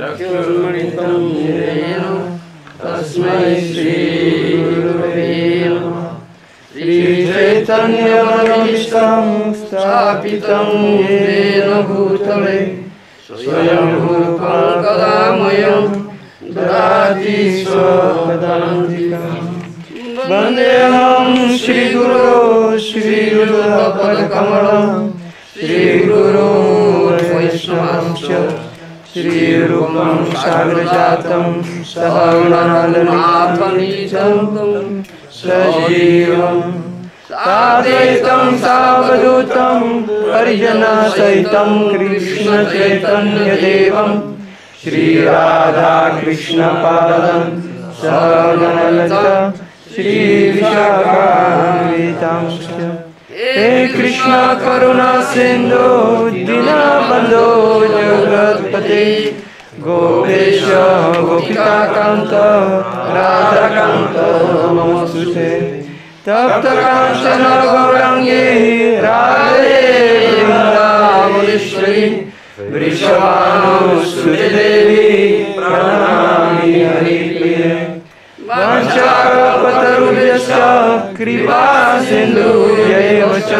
चक्षुर्मणितं येन तस्मै श्रीगुरवे नमः। श्रीचैतन्यमनोभीष्टं स्थापितं येन भूतले स्वयं रूपकदामयं ददाति स्वपदान्तिकम्। वन्देऽहं श्रीगुरो श्रीयुतपदकमलं श्रीगुरो वैष्णवांश्च श्रीरूपं साग्रजातं सहगणरघुनाथमीतं सजीवं साद्वैतं सावधूतं परिजनसहितं कृष्णचैतन्यदेवं श्रीराधाकृष्णपादं सहगणललिता श्रीविशाखान्वितांश्च। हे कृष्ण करुणा सिंधु दीनबन्धो जगत्पते गोपेश गोपिकान्त राधाकान्त नमोस्तुते। तप्त कांचन गौरांगी राधे वृन्दावनेश्वरी वृषभानुसुते देवी प्रणमामि हरिप्रिये। वाञ्छाकल्पतरुभ्यश्च कृपा सिन्धुभ्यैव च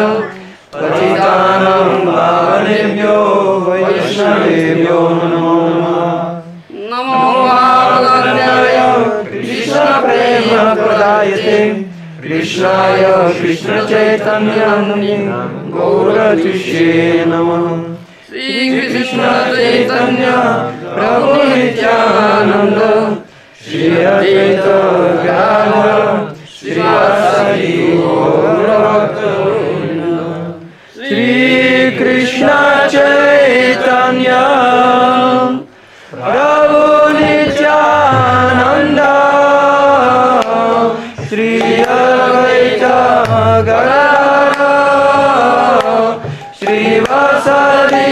पतितानां पावनेभ्यो वैष्णवेभ्यो नमो नमः। नमो महावदन्याय कृष्णप्रेमप्रदायते कृष्णाय कृष्णचैतन्याय गौरतिष्ये नमः। श्रीकृष्ण चैतन्य प्रभु नित्यानन्द श्री अद्वैत गदाधर श्रीवासादि गौरभक्तवृन्द। श्री कृष्ण चैतन्य प्रभु Nityanand Shri Advaita Gadadhar श्रीवासादि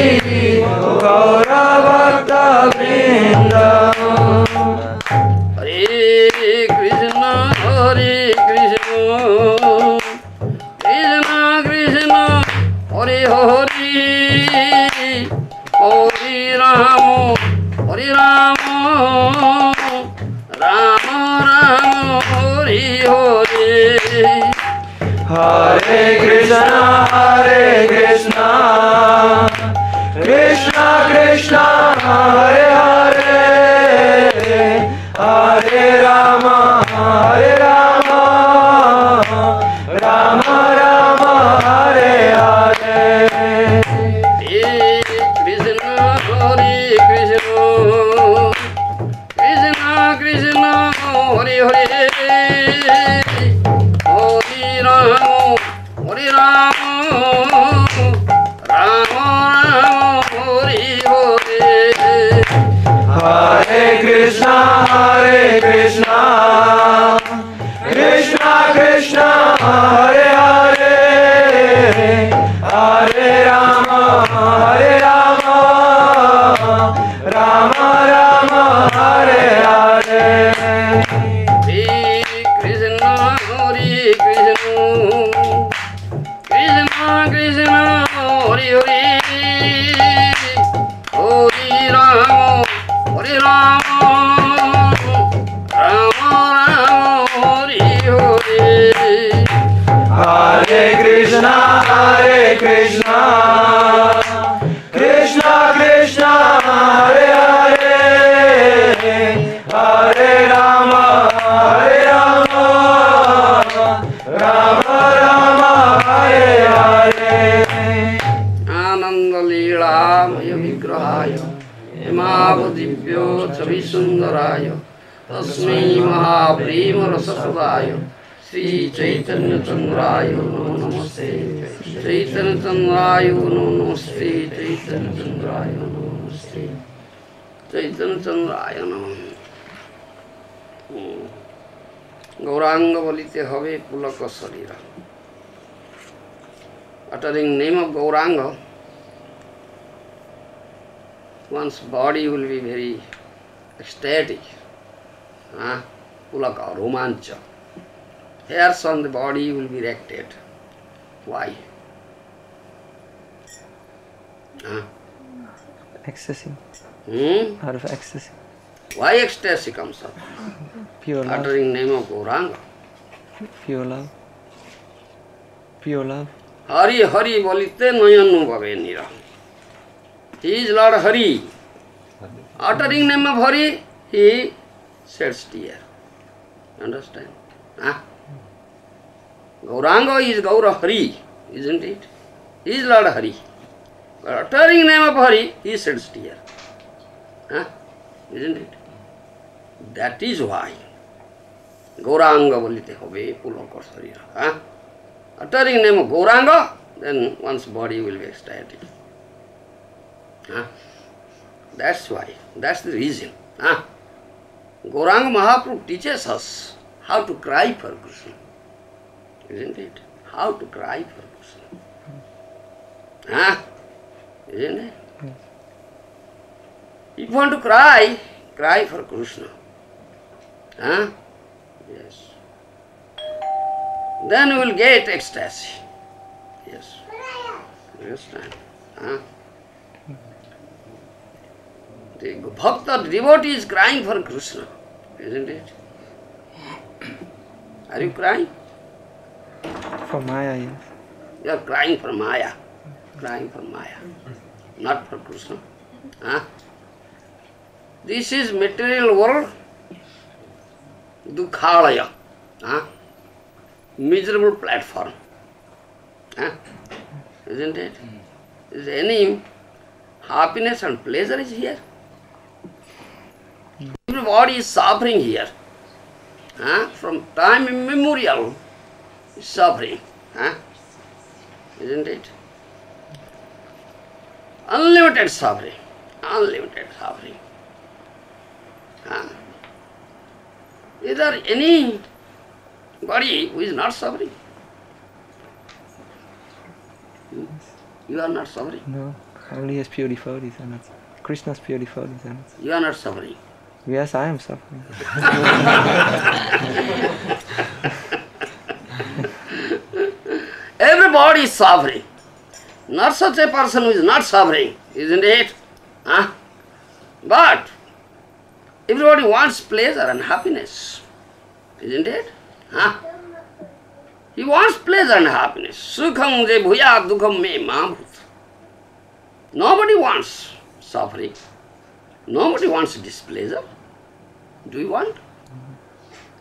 गौरभक्तवृन्द। Hare Krishna, Krishna Krishna, Hare Hare, Hare Rama, Rama Rama, Hare Hare. Hare Krishna, Krishna Krishna, Hare Hare, Hare Rama, Rama Rama, Hare Hare. Hare Krishna, Krishna Krishna, Hare Hare, Hare Rama, Rama Rama, Hare Hare. Krishna, Hare Hare, Hare Rama, Rama Rama, Hare Hare. Hare Krishna, Krishna Krishna, Hare Hare, Hare Rama, Rama Rama, Hare Hare. Ananda Leela Maya Vigrahaya Himavadivyo Chavisundarayo Tasmai Mahaprema Rasapradaya Sri Chaitanya Chandraya Namo Namaste. Chaitanya Chandraya Namo Namaste. Chaitanya Chandraya Namo Namaste. Chaitanya Chandraya Namo. Gauranga bolite habe pulaka sharira. Uttering name of Gauranga, one's body will be very ecstatic. Pulaka, romancha. Hairs on the body will be erected. Why? Excessive. Out of ecstasy. Why ecstasy comes up? Pure love. Uttering name of Gauranga. Pure love. Pure love. Hari Hari bolite nayanu bhave nira. He is Lord Hari. Uttering name of Hari, he sheds tear. Understand? Huh? Gauranga is Gaura Hari, isn't it? He is Lord Hari. But uttering name of Hari, he sheds tear. Huh? Isn't it? That is why Gauranga bolite hobe pulakar sarira. Huh? Uttering name of Gauranga, then one's body will be ecstatic. Huh? That's why. That's the reason. Huh? Gauranga Mahaprabhu teaches us how to cry for Krishna. Isn't it? How to cry for Krishna. Huh? Isn't it? Yes. If you want to cry, cry for Krishna. Huh? Yes. Then you will get ecstasy. Yes. Understand? Huh? The bhakta, the devotee is crying for Krishna, isn't it? Are you crying? For Maya, yes. You are crying for Maya. Crying for Maya. Not for Krishna. Huh? This is material world. Dukhalaya. Huh? Miserable platform. Huh? Isn't it? Is any happiness and pleasure is here? Everybody is suffering here. Huh? From time immemorial is suffering. Huh? Isn't it? Unlimited suffering. Unlimited suffering. Huh? Is there anybody who is not suffering? You are not suffering. No, only his pure devotees are not. Krishna's pure devotees are not. You are not suffering. Yes, I am suffering. Everybody is suffering. Not such a person who is not suffering, isn't it? Huh? But everybody wants pleasure and happiness, isn't it? Huh? He wants pleasure and happiness. Sukham je bhuya dukham me mahabhut. Nobody wants suffering. Nobody wants displeasure. Do you want?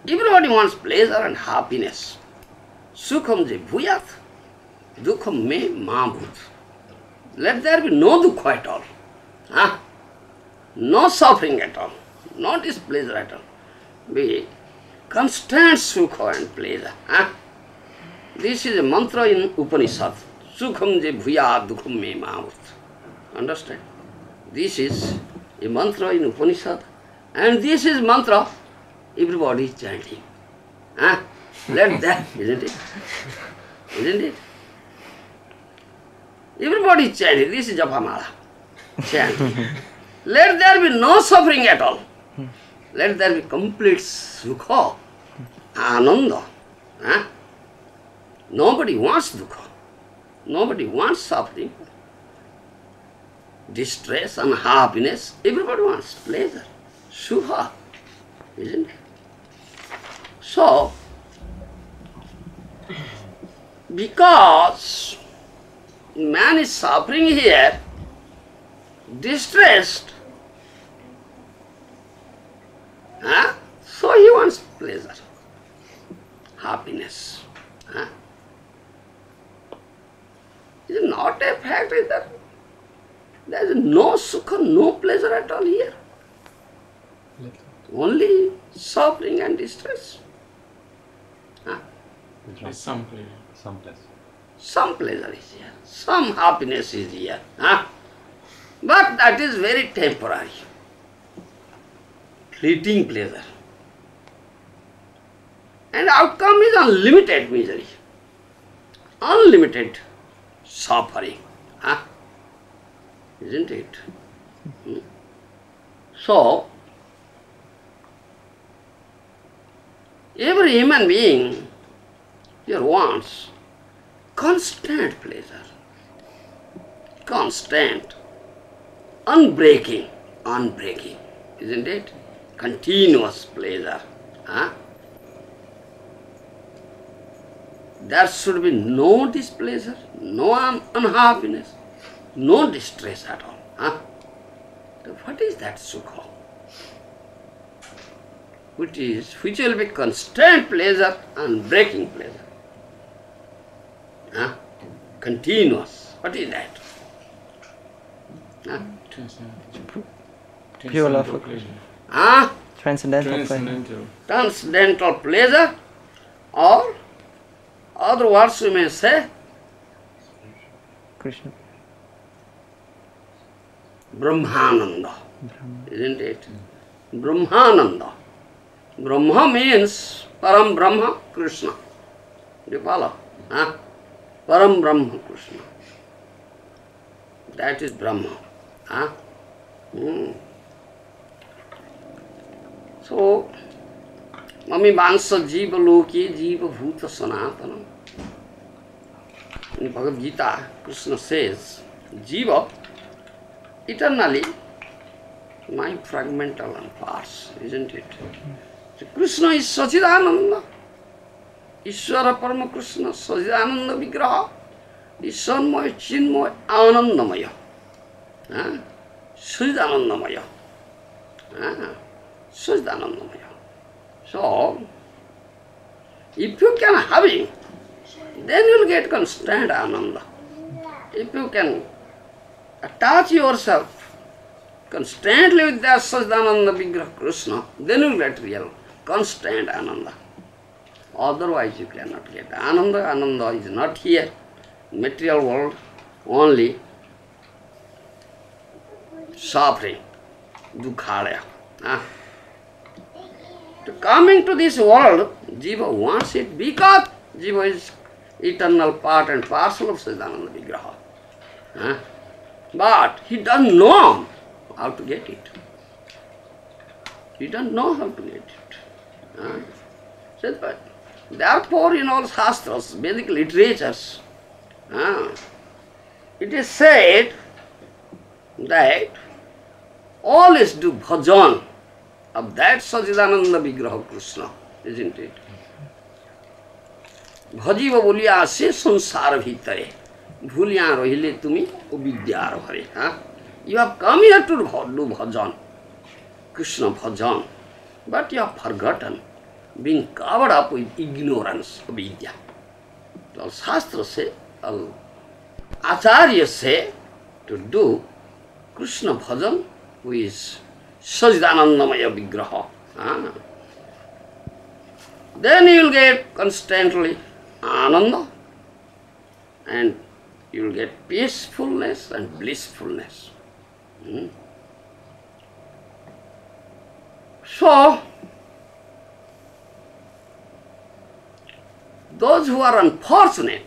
Everybody wants pleasure and happiness. Sukham je bhuyat, dukham me mahabhut. Let there be no dukha at all. Huh? No suffering at all. No displeasure at all. Be constant sukha and pleasure. Huh? This is a mantra in Upanishad. Sukham je bhuyat, dukham me mahabhut. Understand? This is a mantra in Upanishad, and this is mantra everybody is chanting. Huh? Let that, isn't it? Isn't it? Everybody is chanting. This is Japamala. Chanting. Let there be no suffering at all. Let there be complete sukha, ananda. Huh? Nobody wants dukha. Nobody wants suffering. Distress, unhappiness, everybody wants pleasure, sukha, isn't it? So, because man is suffering here, distressed, huh? So he wants pleasure, happiness. Huh? Is it not a fact that there is no sukha, no pleasure at all here? Only suffering and distress. Huh? Some pleasure. Some pleasure is here, some happiness is here. Huh? But that is very temporary, fleeting pleasure. And outcome is unlimited misery, unlimited suffering. Huh? Isn't it? So, every human being here wants constant pleasure, constant, unbreaking unbreaking, isn't it? Continuous pleasure. Huh? There should be no displeasure, no unhappiness, no distress at all. Huh? So what is that sukha? Which will be constant pleasure and breaking pleasure. Huh? Continuous. What is that? Huh? Pure love for Krishna. Huh? Transcendental pleasure. Transcendental pleasure, or other words we may say, Krishna. Brahmananda, isn't it? Brahmananda. Brahma means Param Brahma Krishna. Do you follow? Huh? Param Brahma Krishna. That is Brahma. Huh? So, Mami Vansa Jiva Loki Jiva Bhuta Sanatana. In Bhagavad Gita, Krishna says, Jiva, eternally, my fragmental and parts, isn't it? So Krishna is Sachidananda. Ishvara Parama Krishna, Sachidananda Vigraha. Ishanmaya, Chinmaya, Anandamaya. Sachidanandamaya. Sachidanandamaya. So, if you can have it, then you will get constant Ananda. If you can attach yourself constantly with that Sachidananda Vigraha Krishna, then you will get real, constant Ananda. Otherwise you cannot get Ananda. Ananda is not here, material world, only suffering, dukkhalaya. To coming to this world, Jiva wants it because Jiva is eternal part and parcel of Sachidananda Vigraha. But he doesn't know how to get it. He doesn't know how to get it. But therefore, in all shastras, Vedic literatures, it is said that always do bhajan of that Sachidananda Vigraha Krishna, isn't it? Bhajiva bolia se sansara bhitare, bhulya rohile tumi ovidyar bhare. You have come here to do bhajan, Krishna bhajan, but you have forgotten, being covered up with ignorance of Vidya. All Shastra say, all Acharyas say, to do Krishna bhajan who is Sachidanandamaya Vigraha. Then you will get constantly Ananda and you will get peacefulness and blissfulness. So, those who are unfortunate,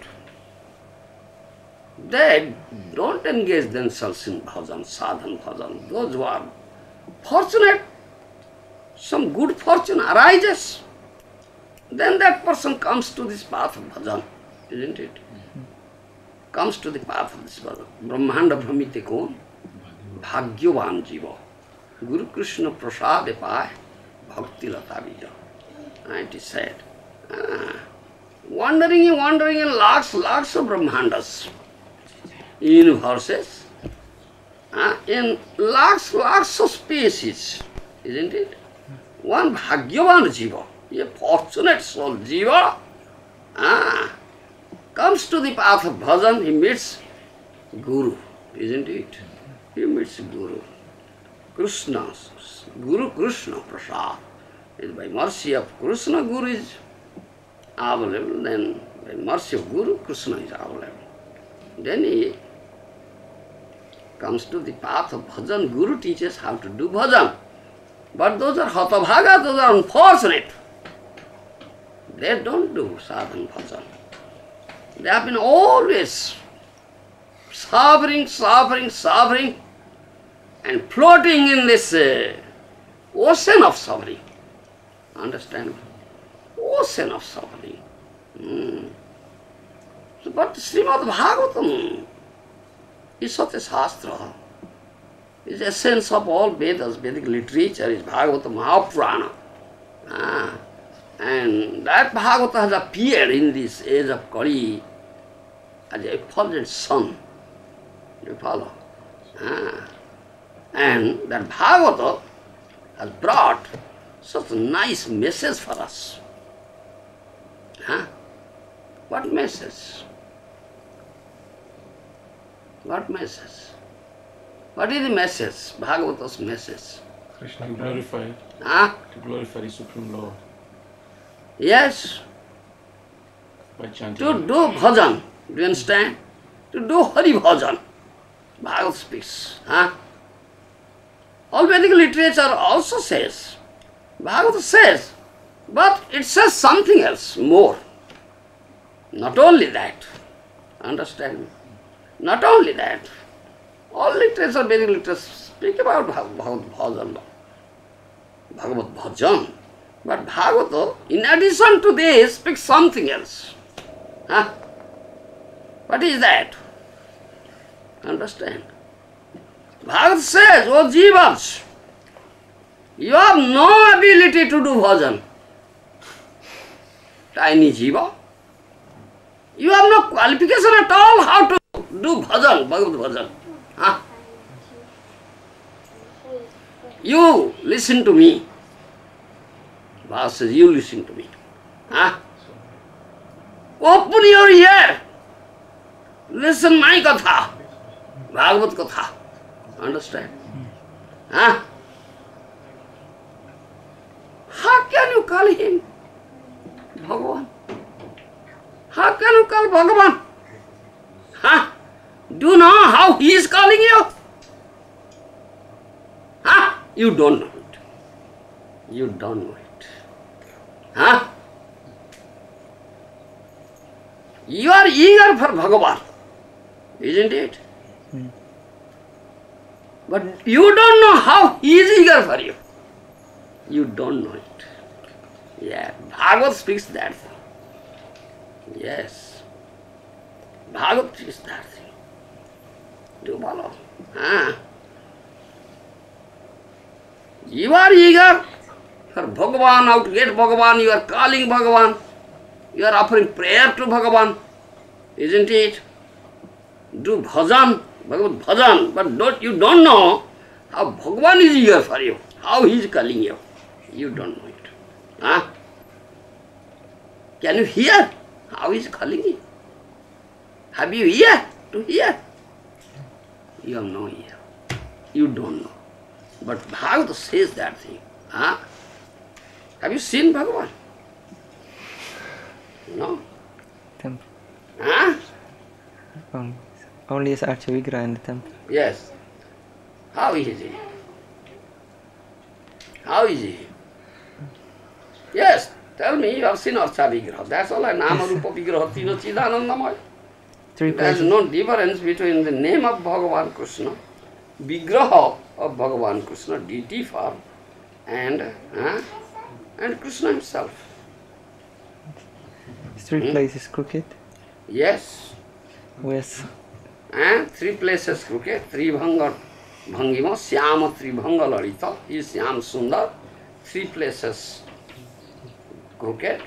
they don't engage themselves in bhajan, sadhan bhajan. Those who are fortunate, some good fortune arises, then that person comes to this path of bhajan, isn't it? Comes to the path of this bhajan. Brahmanda Brahmite Kon, Bhagyavan Jiva, Guru Krishna Prasade Pai, Bhakti Lata Bija. It is said. Wandering in lakhs of Brahmandas, universes, in lakhs of species, isn't it? One Bhagyavan Jiva, a fortunate soul Jiva, comes to the path of bhajan, he meets Guru, isn't it? He meets Guru. Krishna, Guru Krishna Prasad. Is by mercy of Krishna, Guru is available, then by mercy of Guru, Krishna is available. Then he comes to the path of bhajan. Guru teaches how to do bhajan. But those are hatabhaga, those are unfortunate. They don't do sadhan bhajan. They have been always suffering, and floating in this ocean of suffering. Understand? Ocean of suffering. So, but Srimad Bhagavatam is such a shastra is the essence of all Vedas. Vedic literature is Bhagavata Mahaprana. And that Bhagavata has appeared in this age of Kali as a effulgent sun. You follow? And that Bhagavata has brought such a nice message for us. What message? What message? What is the message? Bhagavata's message. Krishna glorified. To glorify the Supreme Lord. Yes. By chanting. To do bhajan. Do you understand? To do Hari bhajan. Bhagavad speaks. All Vedic literature also says. Bhagavad says. But it says something else more. Not only that. Understand? Not only that. All literature, Vedic literature speak about Bhagavad bhajan. Bhagavad bhajan. But Bhagavata, in addition to this, speaks something else. What is that? Understand? Bhagavad says, O jivas, you have no ability to do bhajan. Tiny jiva. You have no qualification at all how to do bhajan, Bhagavad bhajan. You listen to me. Bhagavad says, you listen to me. Open your ear. Listen my Katha. Bhagavad Katha. Understand? How can you call him Bhagavan? How can you call Bhagavan? Do you know how he is calling you? You don't know it. You don't know it. You are eager for Bhagavan, isn't it? But you don't know how he is eager for you. You don't know it. Yeah, Bhagavad speaks that thing. Yes. Bhagavad speaks that thing. Do you follow? You are eager for Bhagavan, how to get Bhagavan, you are calling Bhagavan, you are offering prayer to Bhagavan, isn't it? Do bhajan, Bhagavad bhajan, but you don't know how Bhagavan is eager for you, how he is calling you. You don't know it. Can you hear how he is calling you? Have you ear to hear? You have no ear. You don't know. But Bhagavata says that thing. Have you seen Bhagavan? No. Temple. Huh? Only as Archa Vigraha in the temple. Yes. How is he? How is he? Yes. Tell me, you have seen Archa Vigraha. That's all. Nama Rupa Vigraha Tino Chidanandamaya. Three There is places. no difference between the name of Bhagavan Krishna, Vigraha of Bhagavan Krishna, deity form, and Krishna himself. Three places crooked. Yes. With And three places crooked, Tribhanga Bhangima, Syama Tribhanga Lalita, is Syam Sundar, three places crooked,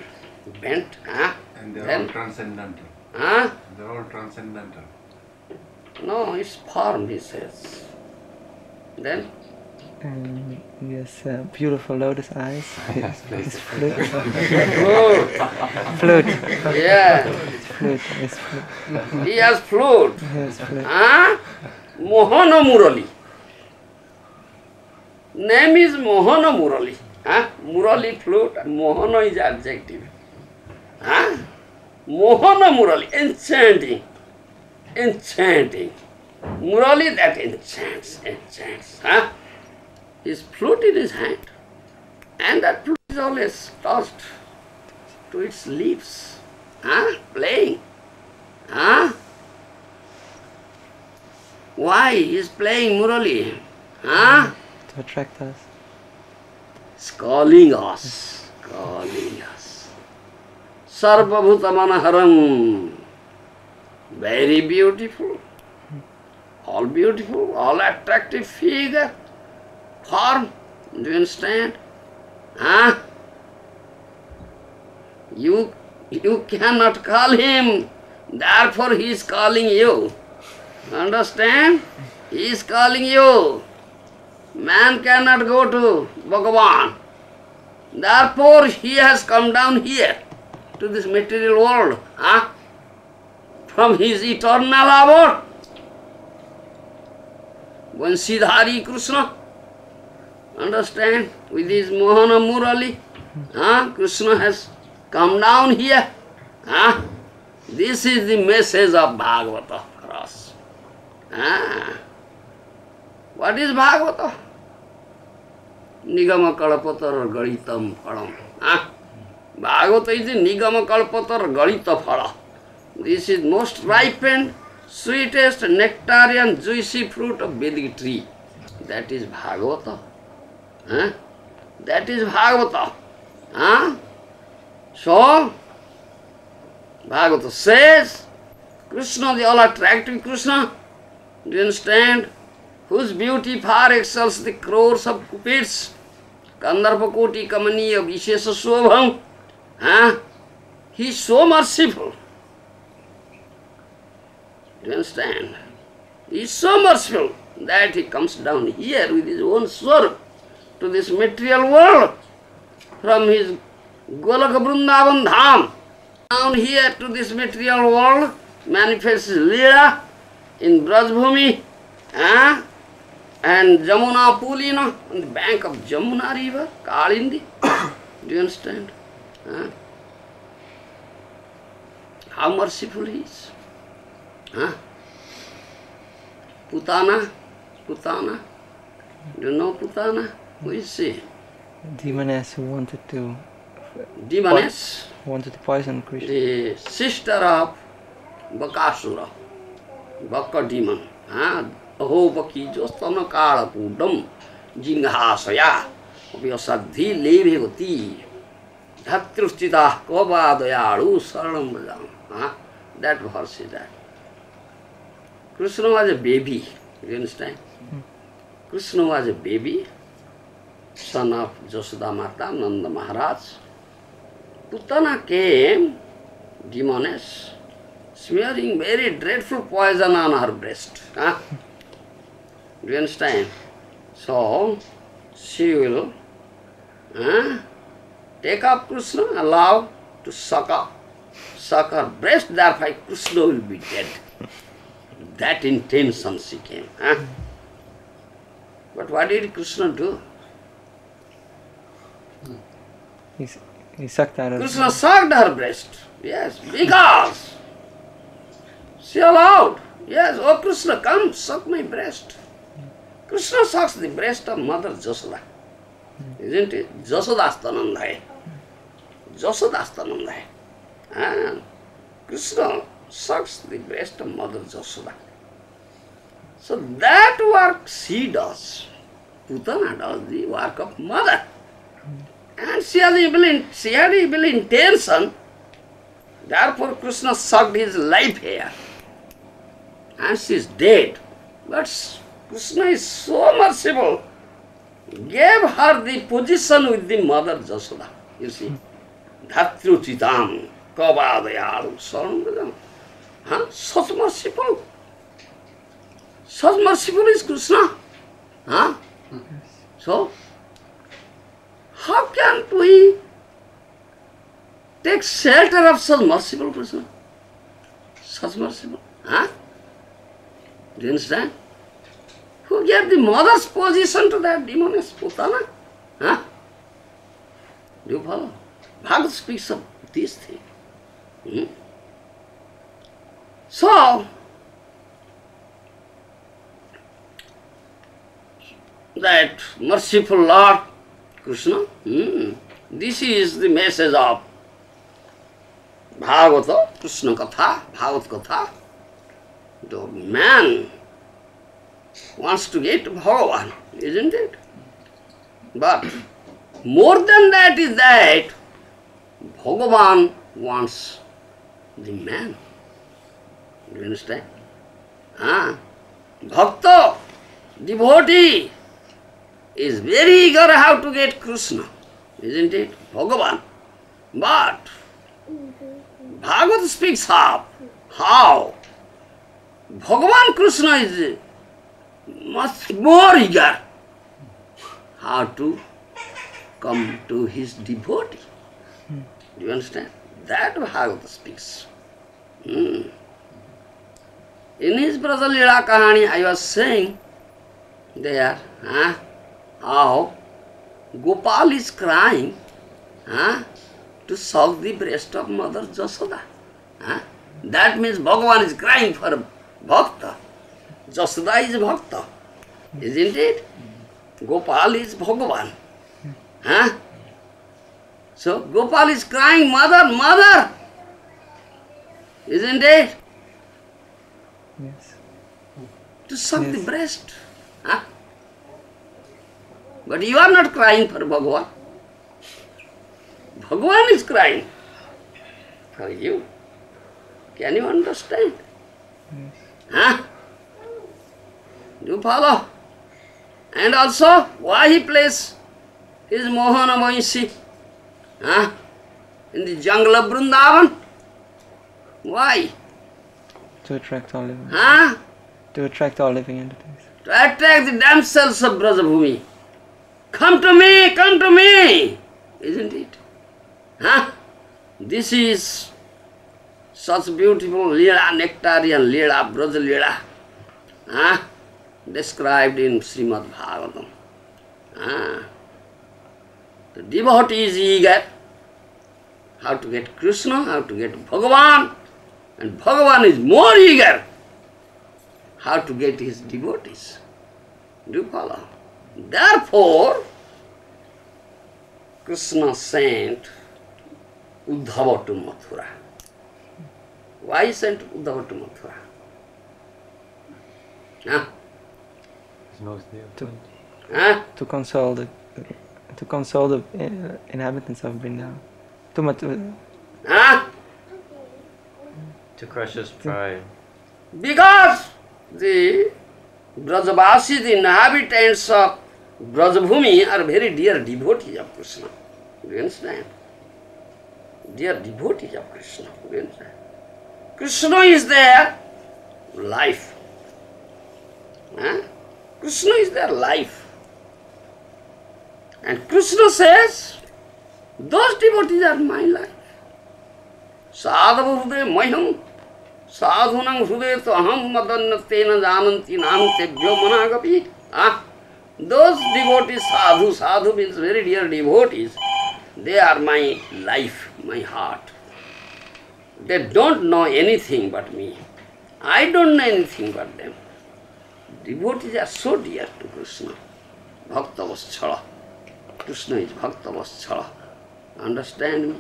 bent, And they're then, all transcendental. They're all transcendental. No, it's form, he says. Then, yes, beautiful lotus eyes. Yes, please. Flute. flute, Flute. yeah, Flute. Yes, flute. he has flute. Yes, flute. Mohana Murali. Name is Mohana Murali. Murali flute, Mohana is adjective. Mohana Murali, enchanting. Enchanting. Murali that enchants. His flute in his hand. And that flute is always tossed to its lips. Playing. Why he is playing Murali? To attract us. It's calling us. Calling us. Sarvabhuta Manaharam. Very beautiful. all beautiful, all attractive figure, form. Do you understand? Huh? You cannot call him, therefore he is calling you. Understand? He is calling you. Man cannot go to Bhagavan. Therefore he has come down here to this material world. Huh? From his eternal abode. Vansidhari Krishna. Understand? With his Mohana Murali. Krishna has come down here. This is the message of Bhagavata for us. What is Bhagavata? Nigama kalpatar galitam phalam. Bhagavata is the Nigama kalpatar galita phala. This is most ripened, sweetest, nectarian, juicy fruit of Vedic tree. That is Bhagavata. That is Bhagavata. So, Bhagavata says, Krishna, the all-attractive Krishna, do you understand? Whose beauty far excels the crores of cupids, Kandarpa Koti Kamaniya Vishesa Shobham. He is so merciful. Do you understand? He is so merciful that he comes down here with his own sword to this material world from his Golaka Vrindavan Dham. Down here to this material world manifests Leela in Brajbhumi and Jamuna Pulina on the bank of Jamuna river, Kalindi. Do you understand? How merciful he is. Putana. Do you know Putana? Who is she? Demoness who wanted to Demoness. wanted to poison Krishna. The sister of Bakasura. Baka demon. Aho Baki Jostana Kala Pudam Jinghasaya Vyasadhi Levivati Dhatrustita Koba Dayalu Saranam Bhajam. That verse is that. Krishna was a baby. You understand? Krishna was a baby, son of Jasoda Mata, Nanda Maharaj. Putana came, demoness, smearing very dreadful poison on her breast. Do you understand? So, she will take up Krishna, allow to suck her breast, therefore Krishna will be dead. That intention she came. But what did Krishna do? He sucked out of Krishna sucked her breast. Yes, because she allowed. Yes, oh Krishna, come, suck my breast. Krishna sucks the breast of Mother Jasoda. Isn't it? Jasodastanandai. Jasodastanandai. And Krishna sucks the breast of Mother Jasoda. So that work she does. Putana does the work of mother. And she had evil intention. Therefore Krishna sucked his life here. And she is dead. But Krishna is so merciful. Gave her the position with the mother Jasoda. You see. Dhatru chitam kavadayalu sarangadam. Such merciful. Such merciful is Krishna. So, how can we take shelter of such merciful Krishna? Such merciful. Do you understand? Who gave the mother's position to that demoness Putana? Do you follow? Bhagavad speaks of this thing. So, that merciful Lord Krishna, this is the message of Bhagavata, Krishna Katha, Bhagavad Katha. The man wants to get Bhagavan, isn't it? But more than that is that Bhagavan wants the man. Do you understand? Bhakta, devotee, is very eager how to get Krishna, isn't it? Bhagavan. But Bhagavata speaks of how Bhagavan Krishna is much more eager how to come to his devotee. Do you understand? That Bhagavata speaks. In his Braja Leela Kahani, I was saying there, how Gopal is crying to suck the breast of Mother Jasoda. That means Bhagavan is crying for Bhakta. Jasoda is Bhakta, isn't it? Gopal is Bhagavan. So Gopal is crying, Mother, Mother, isn't it? Yes. To suck the breast. But you are not crying for Bhagavan. Bhagavan is crying for you. Can you understand? Yes. Do you follow? And also, why he plays his Mohana Vanshi in the jungle of Vrindavan? Why? To attract all living. To attract all living entities. To attract the damsels of Brajabhumi. Come to me, isn't it? This is such beautiful Leela, nectarian Leela, Braja Leela, described in Srimad Bhagavatam. The devotee is eager how to get Krishna, how to get Bhagavan, and Bhagavan is more eager how to get his devotees. Do you follow? Therefore, Krishna sent Uddhava to Mathura. Why he sent Uddhava to Mathura? To console the inhabitants of Vrindavan. To Mathura. To crush his pride. Because the Brajavasi, the inhabitants of Brajabhumi, are very dear devotees of Krishna. Do you understand? Dear devotees of Krishna. Do you understand? Krishna is their life. Krishna is their life. And Krishna says, those devotees are my life. Sadhava hrude mayam, sadhunam hrude to aham madannatena jananti nam tebhyo managapi. Those devotees, sadhu means very dear devotees, they are my life, my heart. They don't know anything but me. I don't know anything but them. Devotees are so dear to Krishna. Bhakta Vaschala. Krishna is Bhakta Vaschala. Understand me?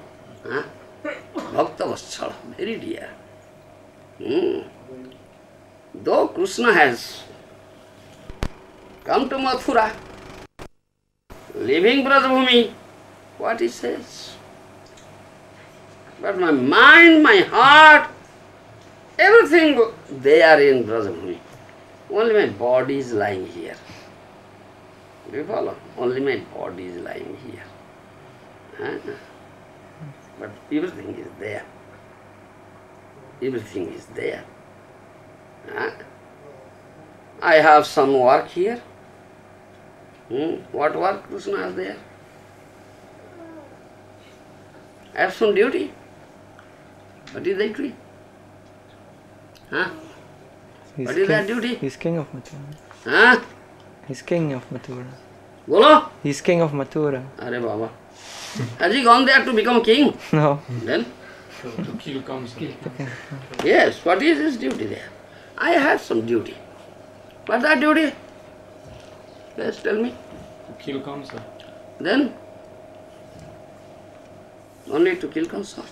Bhakta Vaschala, very dear. Though Krishna has come to Mathura, leaving Brajabhumi, what he says? But my mind, my heart, everything, they are in Brajabhumi. Only my body is lying here. Do you follow? Only my body is lying here. But everything is there. Everything is there. I have some work here. What work Krishna has there? I have some duty. What is that duty? What is that duty? He's king of Mathura. He's king of Mathura. Bolo? He's king of Mathura. Are Baba. Has he gone there to become king? No. Then? To kill Kamsa. Yes, what is his duty there? I have some duty. What's that duty? Yes, tell me. To kill Kamsa. Then? Only to kill Kamsa.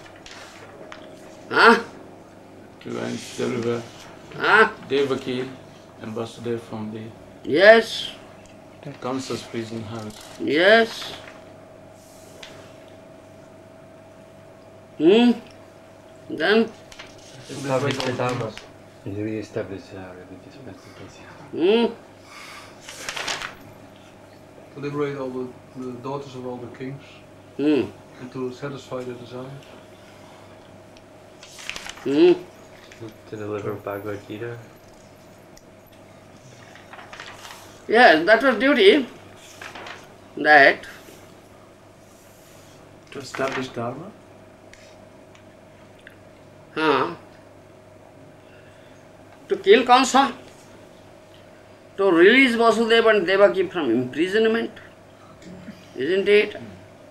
To deliver Devaki and Vasudev from the Yes. Kamsa's prison house. Yes. Then? Establish the dharmas. He's re-established religious principles. To liberate all the daughters of all the kings and to satisfy their desires. To deliver Bhagavad Gita. Yes, that was duty. That To establish Dharma? to kill Kansa, to release Vasudeva and Devaki from imprisonment, isn't it?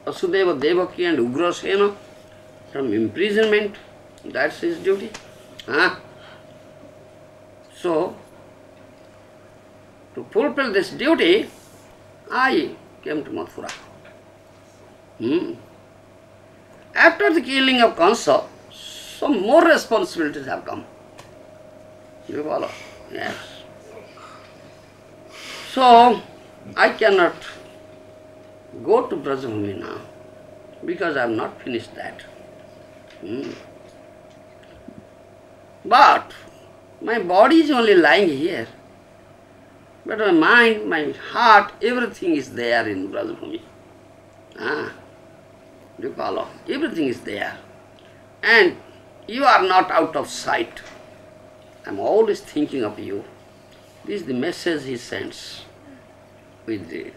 Vasudeva, Devaki and Ugrasena from imprisonment, that's his duty. So, to fulfill this duty, I came to Mathura. After the killing of Kansa, some more responsibilities have come. You follow? Yes. So, I cannot go to Brajabhumi now, because I have not finished that. But, my body is only lying here. But my mind, my heart, everything is there in Brajabhumi. You follow? Everything is there. And you are not out of sight. I am always thinking of you. This is the message he sends with the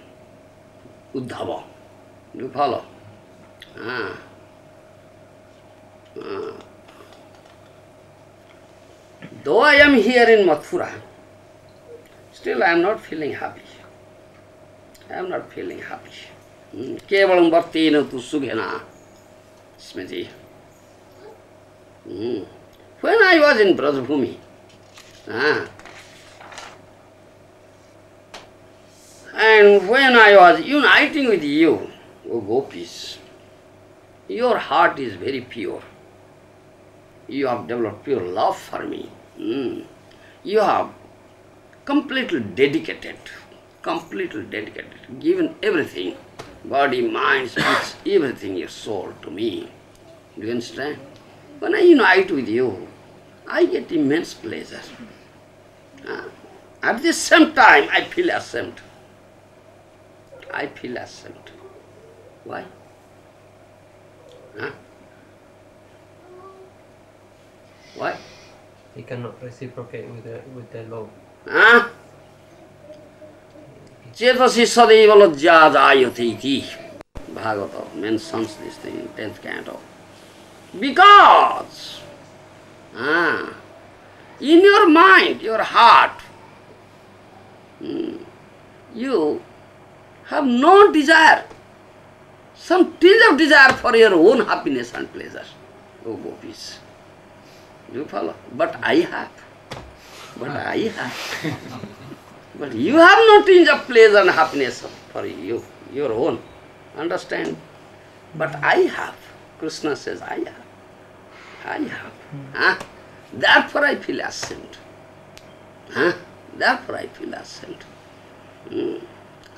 Uddhava. You follow? Though I am here in Mathura, still I am not feeling happy. I am not feeling happy. Kevalam vartena tu sughena smriti. When I was in Brajabhumi, and when I was uniting with you, O gopis, your heart is very pure. You have developed pure love for me. You have completely dedicated, given everything, body, mind, speech, everything, your soul to me. Do you understand? When I unite with you, I get immense pleasure. At the same time, I feel ashamed. I feel ashamed. Why? Why? He cannot reciprocate with the love. Chetasi sadeva lajja jayate iti. Bhagavata mentions this thing in 10th canto. Because in your mind, your heart, you have no desire, some tinge of desire for your own happiness and pleasure, O gopis. Do you follow? But I have. But you have no tinge of pleasure and happiness for you, your own. Understand? But I have. Krishna says, I have. Therefore I feel ashamed. Therefore I feel ashamed.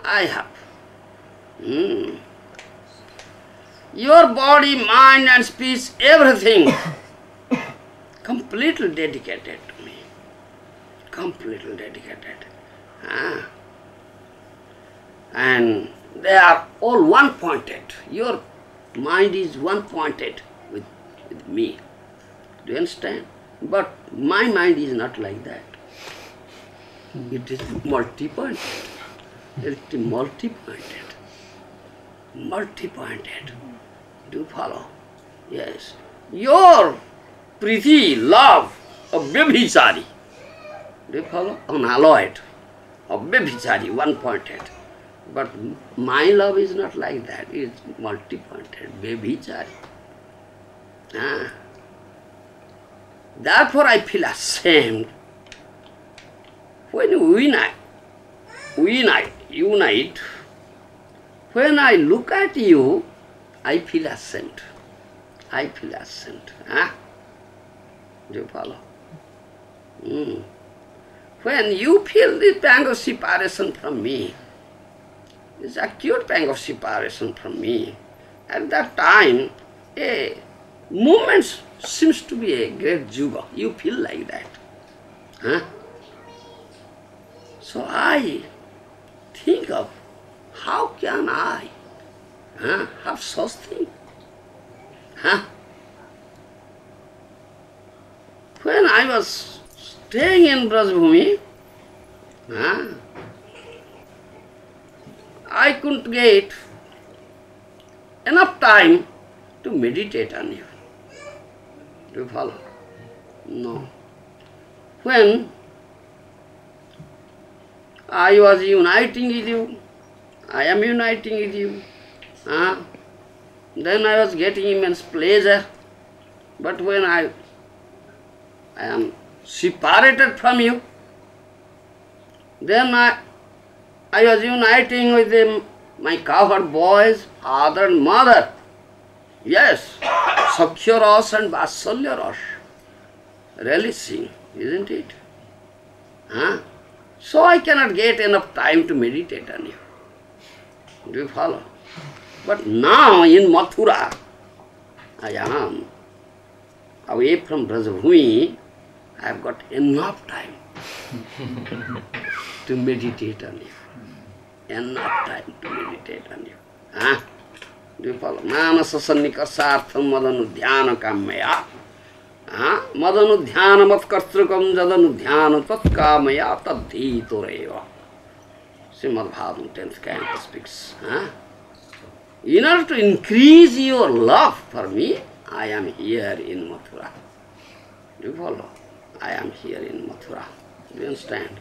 I have. Your body, mind and speech, everything, completely dedicated to me. Completely dedicated. And they are all one-pointed. Your mind is one-pointed with me. Do you understand? But my mind is not like that. It is multi-pointed. It is multi-pointed. Multi-pointed. Do you follow? Yes. Your priti, love of Vyabhichari. Do you follow? Unalloyed. Of Vyabhichari, one-pointed. But my love is not like that. It is multi-pointed. Vyabhichari. Therefore I feel ashamed. When you unite, when I look at you, I feel ashamed. I feel ashamed. Do you follow? When you feel the pang of separation from me, this acute pang of separation from me, at that time, a movement seems to be a great juga. You feel like that. Huh? So I think of how can I have such thing? Huh? When I was staying in Brajbhumi, I couldn't get enough time to meditate on you. Do you follow? No. When I was uniting with you, I am uniting with you, then I was getting immense pleasure. But when I am separated from you, then I was uniting with them, my cowherd boys, father and mother. Yes, Sakhya Ras and Vasalya Ras. Relishing, isn't it? So I cannot get enough time to meditate on you. Do you follow? But now in Mathura, I am away from Brajabhumi, I have got enough time to meditate on you. Enough time to meditate on you. Do you follow? Manasa sannikasartham madanudhyana kamaya. Madanudhyana matkartrukam jadanudhyana tatkamaya tadhitoreva. Srimad Bhagavatam 10th canto speaks. In order to increase your love for me, I am here in Mathura. Do you follow? I am here in Mathura. Do you understand?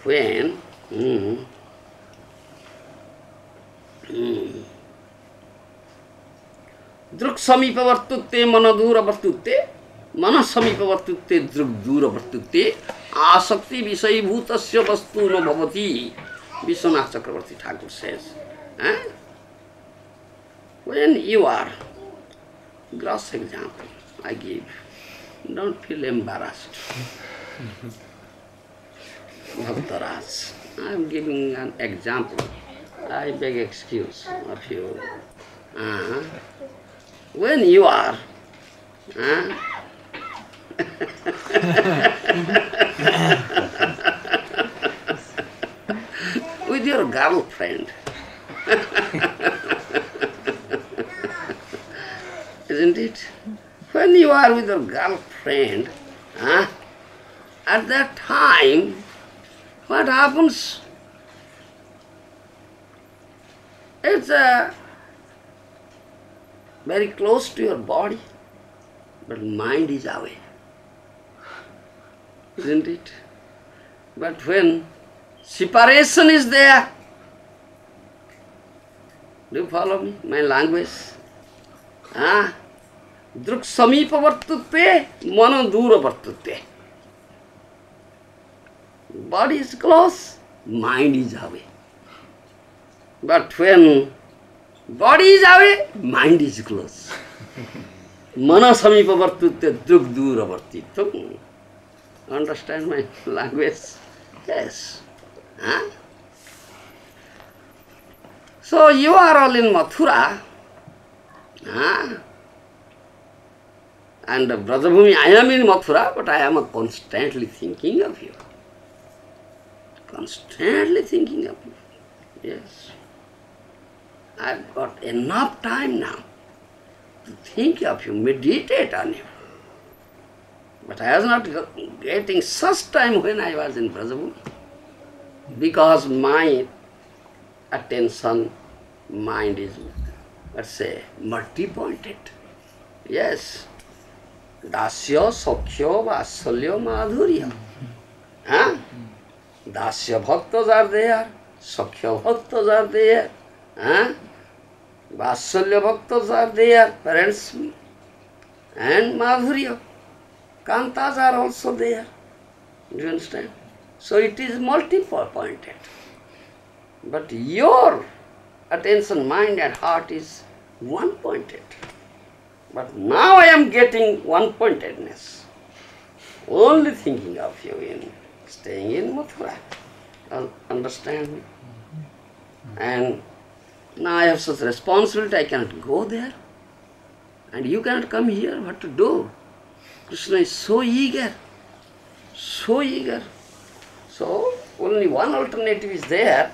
When Druk samipa vartutte manadura vartutte mana samipa vartutte druk dura vartutte asakti visai bhutasya vastu no bhavati. Vishwanath Chakravarti Thakur says. When you are, gross example I give, don't feel embarrassed. Bhaktaraj, I am giving an example. I beg excuse of you. When you are with your girlfriend, isn't it? When you are with your girlfriend, at that time, what happens? It's very close to your body, but mind is away, isn't it? But when separation is there, do you follow me? My language? Druk samipa vartutte, mano dura vartutte. Body is close, mind is away. But when body is away, mind is close. Mana samipa vartutte, druk dura vartittam. Understand my language? Yes. So you are all in Mathura, and Brajabhumi, I am in Mathura, but I am constantly thinking of you. Constantly thinking of you. Yes. I've got enough time now to think of you, meditate on you. But I was not getting such time when I was in Brajabhumi, because my attention, mind is, let's say, multi-pointed. Yes. Dasya, Sakhya, Vasalya, Madhurya. Dasya bhaktas are there, Sakhya bhaktas are there, Vasalya bhaktas are there, parents, and Madhurya. Kantas are also there. Do you understand? So it is multi-pointed. But your attention, mind and heart is one-pointed. But now I am getting one-pointedness. Only thinking of you in staying in Mathura. Understand me? And now I have such responsibility, I cannot go there. And you cannot come here, what to do? Krishna is so eager, so eager. So only one alternative is there,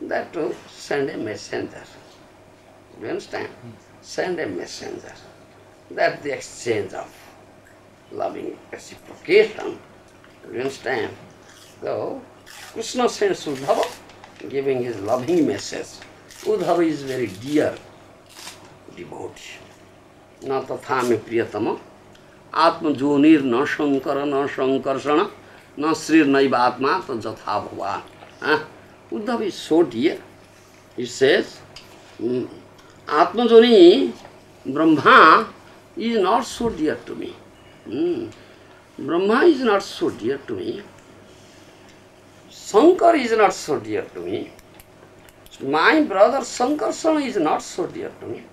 that to send a messenger. You understand? Send a messenger. That's the exchange of loving reciprocation. You understand? So Krishna sends Uddhava, giving his loving message. Uddhava is very dear devotee. Na tatha me priyatama, atma jonir na shankara na shankarsana, na srir naiva atma ta jatha bhavan. Uddhava is so dear. He says, Atma joni Brahma is not so dear to me. Brahma is not so dear to me. Shankar is not so dear to me. My brother Shankarsana is not so dear to me.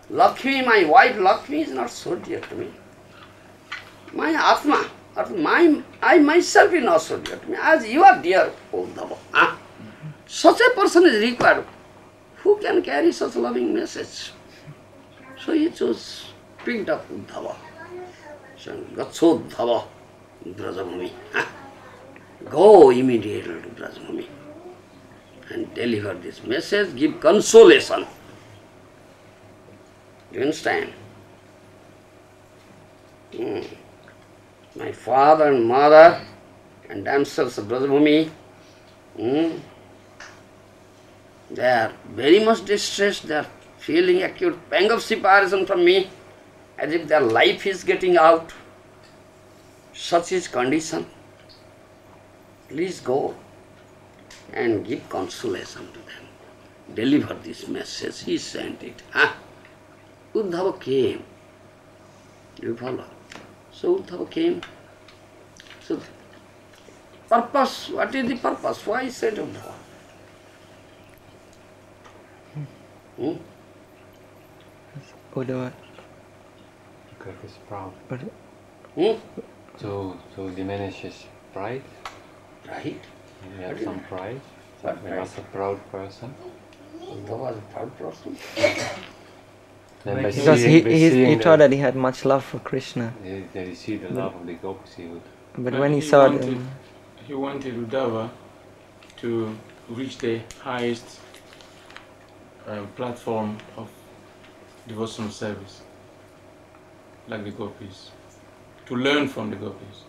Lakshmi, my wife Lakshmi is not so dear to me. My Atma, I myself is not so dear to me, as you are dear, Uddhava. Such a person is required. Who can carry such loving message? So he chose, picked up Uddhava. So, Gatsodhava Brajabhumi. Go immediately to Brajabhumi and deliver this message, give consolation. You understand? My father and mother and damsels of Brajabhumi, they are very much distressed, they are feeling acute pang of separation from me, as if their life is getting out. Such is condition. Please go and give consolation to them. Deliver this message. He sent it. Uddhava came. You follow? So Uddhava came. So purpose, what is the purpose? Why he sent Uddhava? Uddhava. Because he's proud. But To diminish his pride. Right? He had some pride. What He pride? was a proud person. Uddhava was a proud person. Then by because seeing- by he seeing thought the- that he had much love for Krishna. That he see the love of the gopis, he would. But And when he he saw wanted- them, He wanted Uddhava to reach the highest platform of devotional service, like the gopis, to learn from the gopis.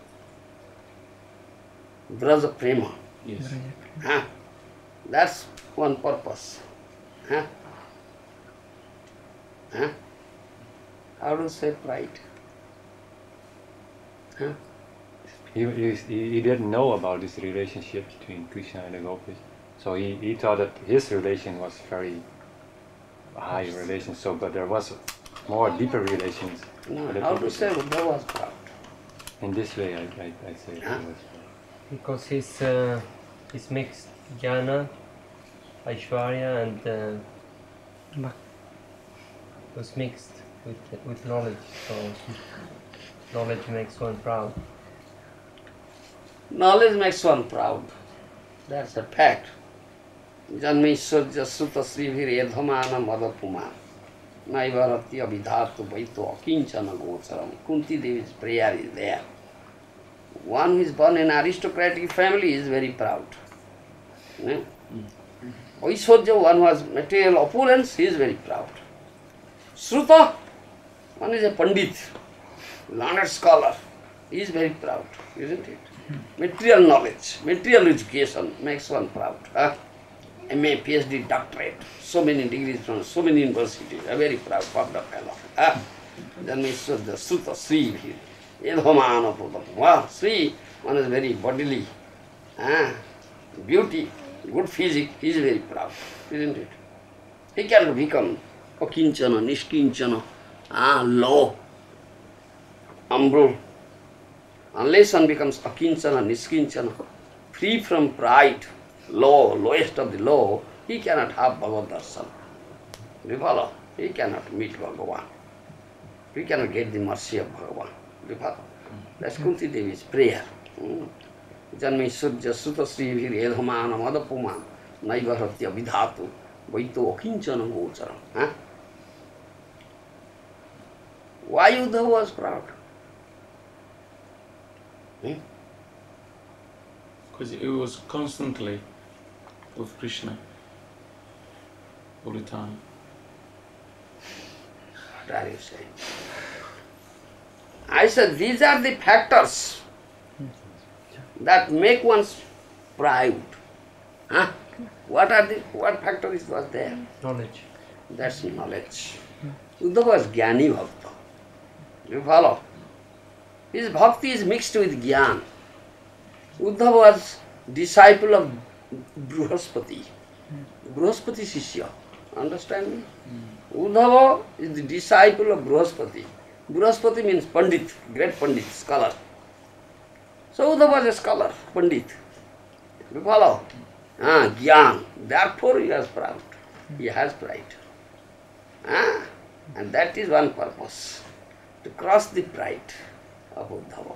Braja Prema. Yes. That's one purpose. How to say pride? He didn't know about this relationship between Krishna and the gopis, so he thought that his relation was very high relation. So, but there was more deeper relations. No, with the how to gopis. say Uddhava was proud? In this way, I say it was. Because he's mixed jnana, Aishwarya, and was mixed with knowledge. So knowledge makes one proud. Knowledge makes one proud. That's a fact. Janmishwarya sutta srivir edhamana madapuma. Naivarati abhidhatu vaito akinchana gocharam. Kunti Devi's prayer is there. One who is born in an aristocratic family is very proud. Aishwarya, one who has material opulence, he is very proud. Sruta, one is a pandit, learned scholar, he is very proud, isn't it? Material knowledge, material education makes one proud. MA, PhD, doctorate, so many degrees from so many universities, a very proud, puffed up fellow. Then we saw the Sruta, Sri here. Edhamana Pradam. Sri, one is very bodily, beauty, good physique, he is very proud, isn't it? He cannot become akinchana, nishkinchana, low, humble. Unless one becomes akinchana, niskinchana, free from pride, low, lowest of the low, he cannot have Bhagavad darshan. Do you follow? He cannot meet Bhagavan. He cannot get the mercy of Bhagavan. Do you follow? That's Kunti Devi's prayer. Janmishwarya sutta srivir edhamana madapuma naivahatya vidhatu vaito akinchana gocharam. Why Uddhava was proud? Because he was constantly with Krishna all the time. What are you saying? I said these are the factors that make one's proud. Huh? What factors was there? Knowledge. That's knowledge. Uddhava was Jnani Bhakta. You follow? His bhakti is mixed with Jnana. Uddhava was disciple of Brihaspati. Brihaspati Shishya. Understand me? Uddhava is the disciple of Brihaspati. Brihaspati means Pandit, great Pandit, scholar. So Uddhava was a scholar, Pandit. You follow? Jnana. Therefore he was proud. He has pride. And that is one purpose. To cross the pride of Uddhava.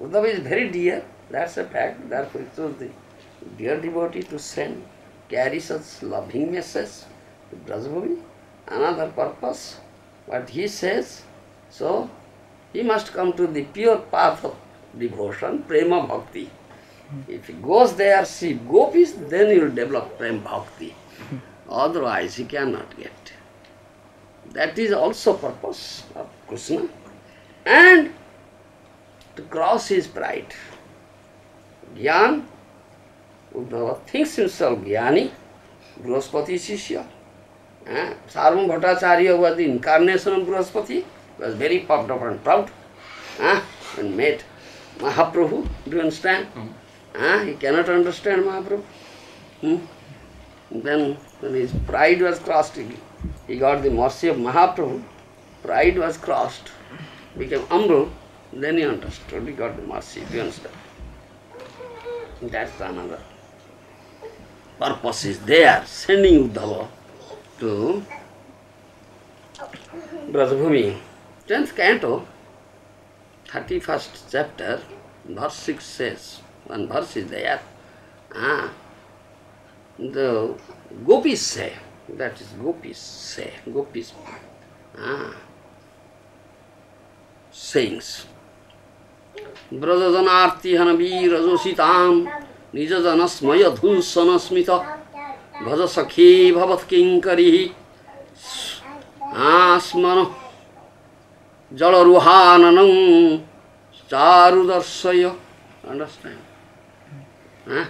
Uddhava is very dear, that's a fact. Therefore it was the dear devotee to send, carry such loving message to Brajabhumi. Another purpose, what he says, so he must come to the pure path of devotion, prema bhakti. If he goes there, see gopis, then he will develop prema bhakti. Otherwise he cannot get. That is also purpose of Krishna. And to cross his pride. Jnana, Uddhava thinks himself Jnani, Brihaspati Shishya. Sarvam Bhattacharya was the incarnation of Brihaspati, was very puffed up and proud. And met Mahaprabhu, do you understand? He cannot understand Mahaprabhu. Then when his pride was crossed, he got the mercy of Mahaprabhu. Pride was crossed, became humble, then he understood, he got the mercy, do you understand? That's another purpose is there, sending Uddhava to Brajabhumi. 10th canto, 31st chapter, verse 6 says, one verse is there. The gopis say, that is gopis say, gopis sayings. Brajajanarti hanavi rajositam nijajanasmaya dhunsanasmita bhaja sakhi bhavat kinkarihi asmano jalaruhananam charudarsaya. Understand? No.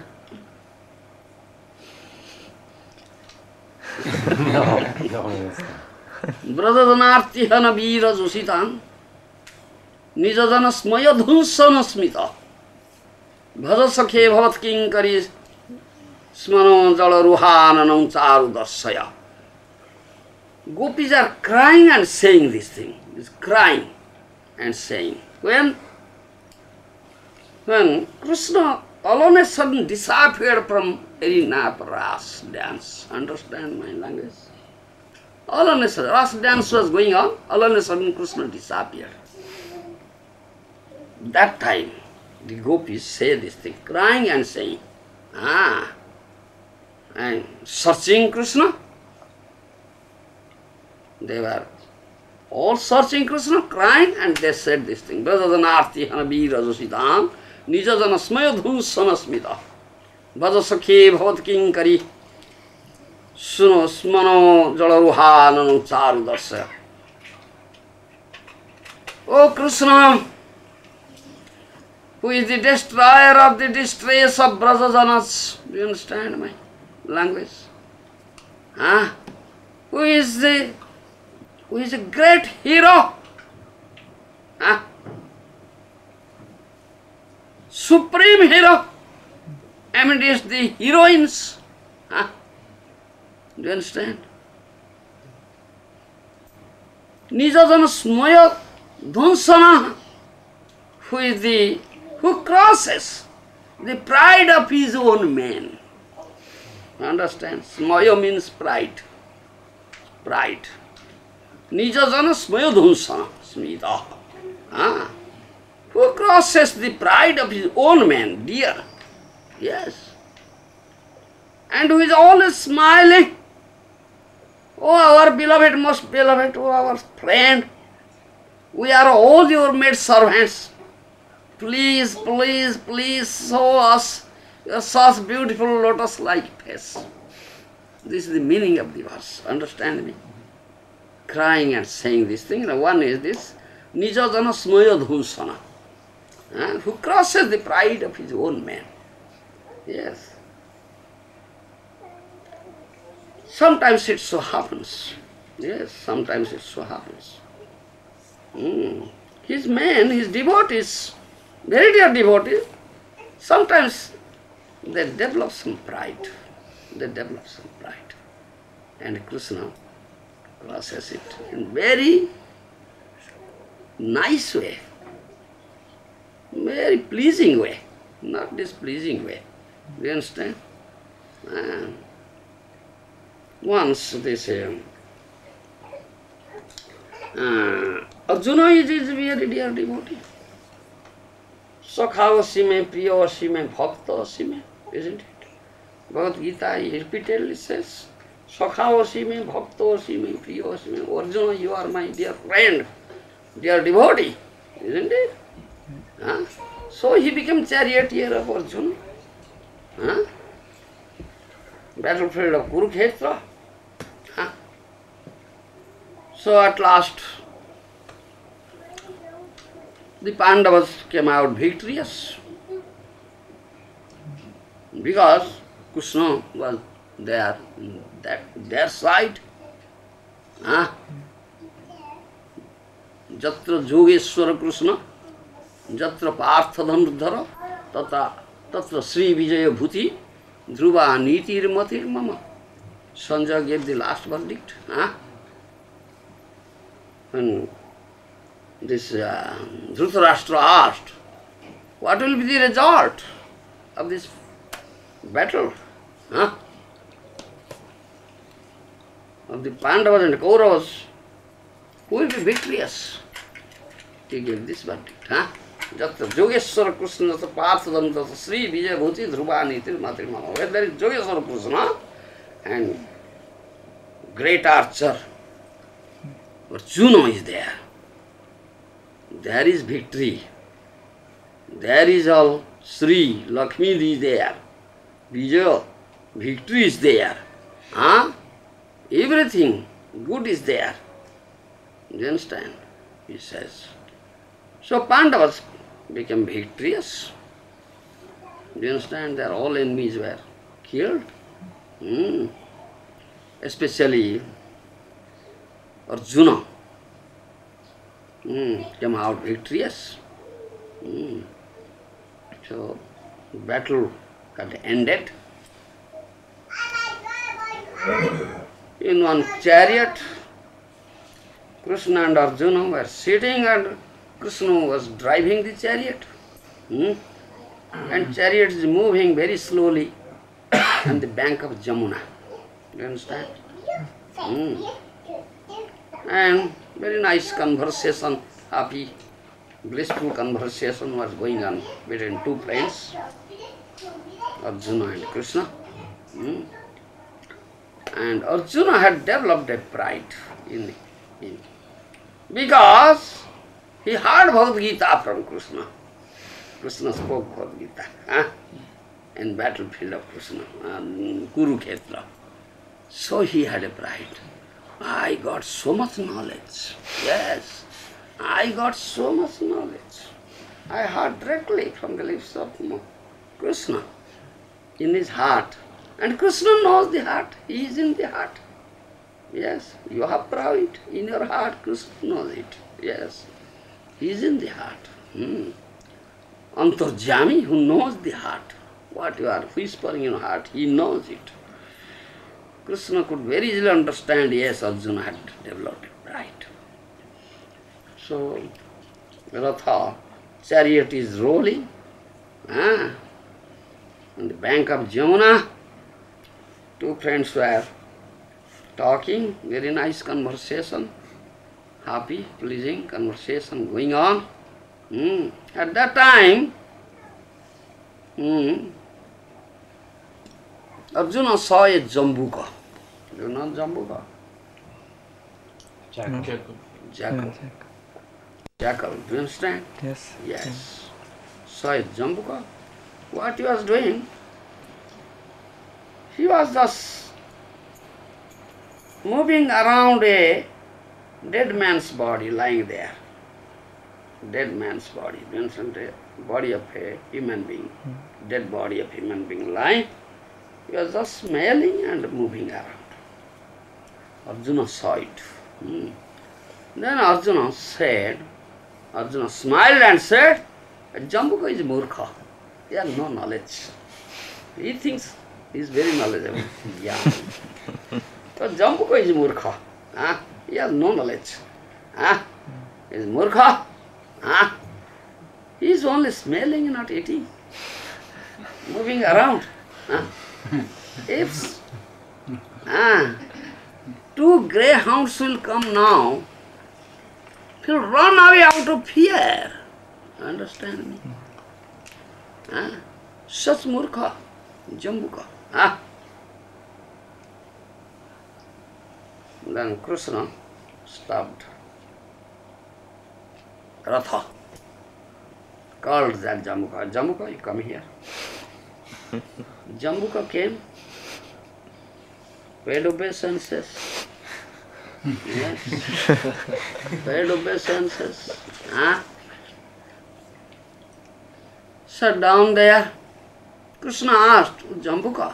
Brajajanarti hanavi rajositam Nijajana smaya dhunsana smita bhaja sakhe bhavat kinkari smano jala ruhananam charu darsaya. Gopis are crying and saying this thing. Is crying and saying. When Krishna all on a sudden disappeared from arena of Ras dance. Understand my language? All on a sudden, Ras dance was going on, all on a sudden Krishna disappeared. That time, the gopis say this thing, crying and saying, and searching Krishna. They were all searching Krishna, crying, and they said this thing, Brajajanarti hanavi rajositam nijajana smaya dhunsana smita bhaja sakhe bhavat kinkari suno smano jalaruhananam charu darsaya. Oh Krishna, who is the destroyer of the distress of Brajajanas. Do you understand my language? Who is a great hero? Supreme hero amidst the heroines. Do you understand? Nijajana smaya dhansana, who crosses the pride of his own man. Understand? Smaya means pride. Pride. Nijajana smaya dhunsana smita. Who crosses the pride of his own man, dear. Yes. And who is always smiling. Oh, our beloved, most beloved, oh, our friend. We are all your maid servants. please, please, please show us your such beautiful lotus-like face. This is the meaning of the verse. Understand me? Crying and saying this thing. One is this, Nijajana Smoya Dhusana, who crosses the pride of his own man. Yes. Sometimes it so happens. Yes, sometimes it so happens. His men, his devotees, very dear devotees, sometimes they develop some pride. They develop some pride. And Krishna crosses it in very nice way, very pleasing way, not displeasing way. Do you understand? Once they say, Arjuna is a very dear devotee. Sakhavasi mein, priyavasi mein, bhaktavasi mein, isn't it? Bhagavad Gita repeatedly says, Sakhavasi mein, bhaktavasi mein, priyavasi mein. Arjuna, you are my dear friend, dear devotee, isn't it? So he became charioteer of Arjuna. Battlefield of Kurukshetra. So at last, the Pandavas came out victorious because Krishna was there in their side. Jatra Yogeshwara Krishna, Jatra Parthadhanudhara, Tatra Sri Vijaya Bhuti, Dhruva Nitir Matir Mama. Sanjay gave the last verdict. When this Dhritarashtra asked, what will be the result of this battle? Of the Pandavas and Kauravas, who will be victorious? He gave this verdict. Jatra Yogeshwara Krishna, Jatra Parthadam, Jatra Sri Vijaya Bhuti, Dhruva Nitir Matir Mama. Where there is Yogeshwara Krishna and great archer, Arjuna is there. There is victory. There is all Sri, Lakshmi is there. Vijaya, victory is there. Everything good is there. Do you understand? He says. So Pandavas became victorious. Do you understand? Their all enemies were killed. Especially Arjuna came out victorious. So battle got ended. In one chariot, Krishna and Arjuna were sitting and Krishna was driving the chariot. And chariot is moving very slowly on the bank of Jamuna. You understand? And very nice conversation, happy, blissful conversation was going on between two friends, Arjuna and Krishna. And Arjuna had developed a pride in because he heard Bhagavad Gita from Krishna. Krishna spoke Bhagavad Gita in battlefield of Krishna, Kurukshetra. So he had a pride. I got so much knowledge. Yes, I got so much knowledge. I heard directly from the lips of Krishna in his heart. And Krishna knows the heart. He is in the heart. Yes, you have pride in your heart. Krishna knows it. Yes, he is in the heart. Antarjami, who knows the heart. What you are whispering in your heart, he knows it. Krishna could very easily understand, yes, Arjuna had developed pride. So, Ratha, chariot is rolling on the bank of Jamuna. Two friends were talking, very nice conversation, happy, pleasing conversation going on. At that time, Arjuna saw a jambuka. Do you know jambuka? Jackal. Jackal. Jackal. Do you understand? Yes. Yes. saw Jambuka, what he was doing, he was just moving around a dead man's body lying there. Dead man's body, mentioned a body of a human being, dead body of human being lying. He was just smelling and moving around. Arjuna saw it. Then Arjuna smiled and said, Jambuka is murkha. He has no knowledge. He thinks he is very knowledgeable. Yeah. So Jambuka is murkha. He has no knowledge. He is murkha. He is only smelling, not eating. Moving around. If two greyhounds will come now, he'll run away out of fear. Understand me? Such murkha, Jambuka. Then Krishna stopped Ratha, called that Jambuka. Jambuka, you come here. Jambuka came, paid obeisances. Yes, paid obeisances. Sat down there. Krishna asked Jambuka,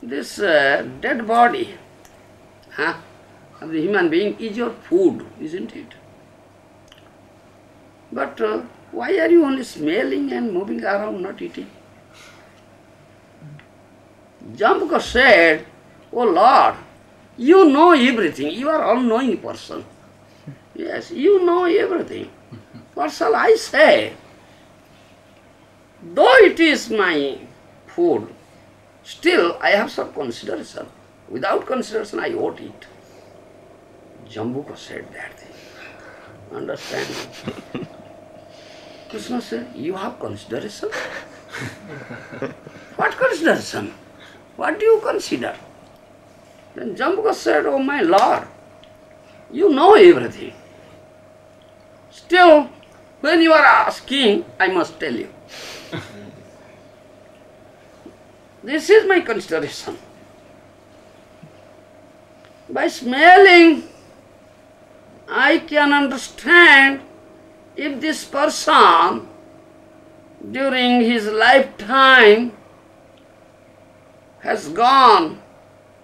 this dead body of the human being is your food, isn't it? But why are you only smelling and moving around, not eating? Jambuka said, Oh Lord, you know everything. You are all-knowing person. Yes, you know everything. What shall I say? Though it is my food, still I have some consideration. Without consideration I won't eat. Jambuka said that thing. Understand? Krishna said, you have consideration? What consideration? What do you consider? Then Jambuka said, Oh my Lord, you know everything. Still, when you are asking, I must tell you. This is my consideration. By smelling, I can understand if this person during his lifetime has gone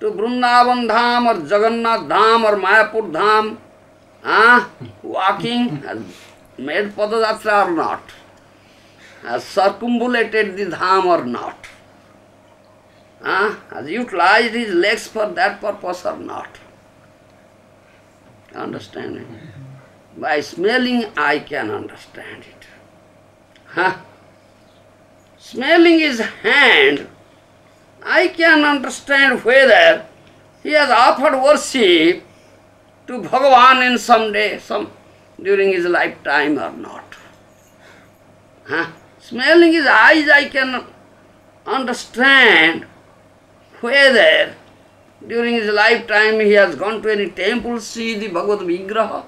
to Vrindavan Dham or Jagannath Dham or Mayapur Dham, walking, has made Padayatra or not, has circumambulated the Dham or not, has utilized his legs for that purpose or not. Understand me? By smelling I can understand it. Smelling his hand, I can understand whether he has offered worship to Bhagavan in some day, during his lifetime or not. Smelling his eyes, I can understand whether during his lifetime he has gone to any temple, see the Bhagavad Vigraha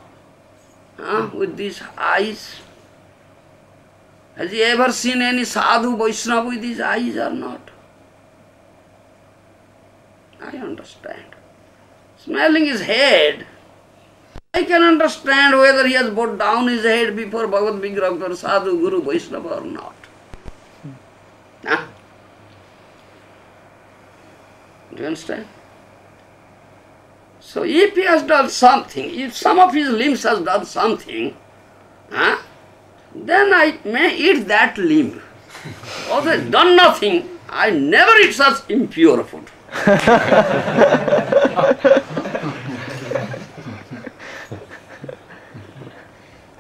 with these eyes. Has he ever seen any sadhu Vaishnava with his eyes or not? I understand. Smelling his head, I can understand whether he has bowed down his head before Bhagavad Vigraha or sadhu, guru, Vaishnava or not. Do you understand? So if he has done something, if some of his limbs has done something, then I may eat that limb. Or he has done nothing, I never eat such impure food.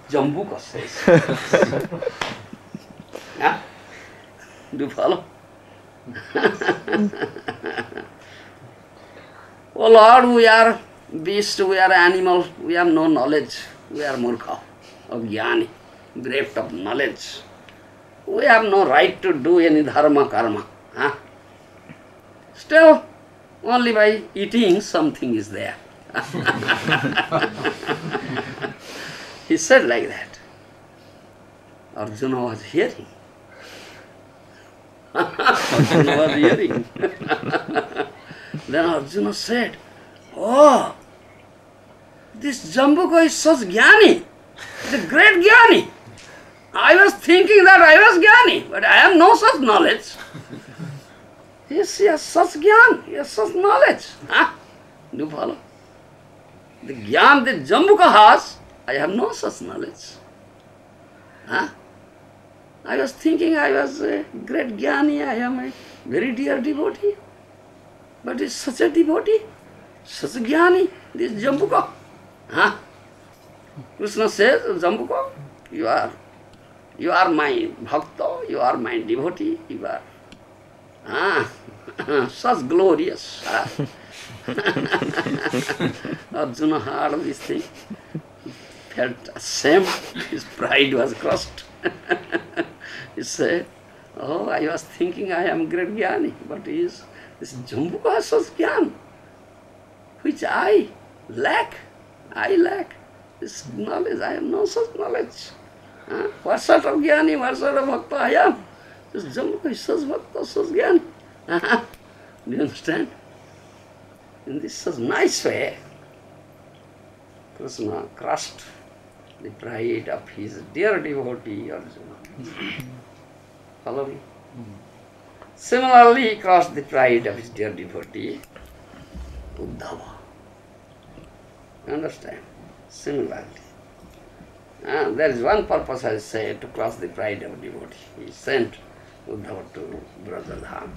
Jambuka says. Do you follow? Oh Lord, we are beasts, we are animals, we have no knowledge, we are murkha, jnani, bereft of knowledge. We have no right to do any dharma karma. Still, only by eating something is there. He said like that. Arjuna was hearing. Arjuna was hearing. Then Arjuna said, oh, this Jambuka is such jnani. He's a great jnani. I was thinking that I was jnani, but I have no such knowledge. Yes, he has such jnana, he has such knowledge. Huh? Do you follow? The jnana that Jambuka has, I have no such knowledge. Huh? I was thinking I was a great jnani, I am a very dear devotee. But it's such a devotee, such a jnani, this Jambuka. Huh? Krishna says, Jambuka, you are my bhakta, you are my devotee, you are such glorious. Arjuna heard this thing, felt ashamed, his pride was crushed. He said, oh, I was thinking I am great jnani, but this Jambuka has such jnana, which I lack. I lack this knowledge, I have no such knowledge. What sort of jnani, what sort of bhakta I am? This Jambuka is such bhakta, such jnani. Do you understand? In this such nice way, Krishna crushed the pride of his dear devotee Arjuna. Follow me? Similarly, he crushed the pride of his dear devotee Uddhava. Understand? Similarly. There is one purpose, I say, to crush the pride of devotee. He sent Uddhava to Brajadham,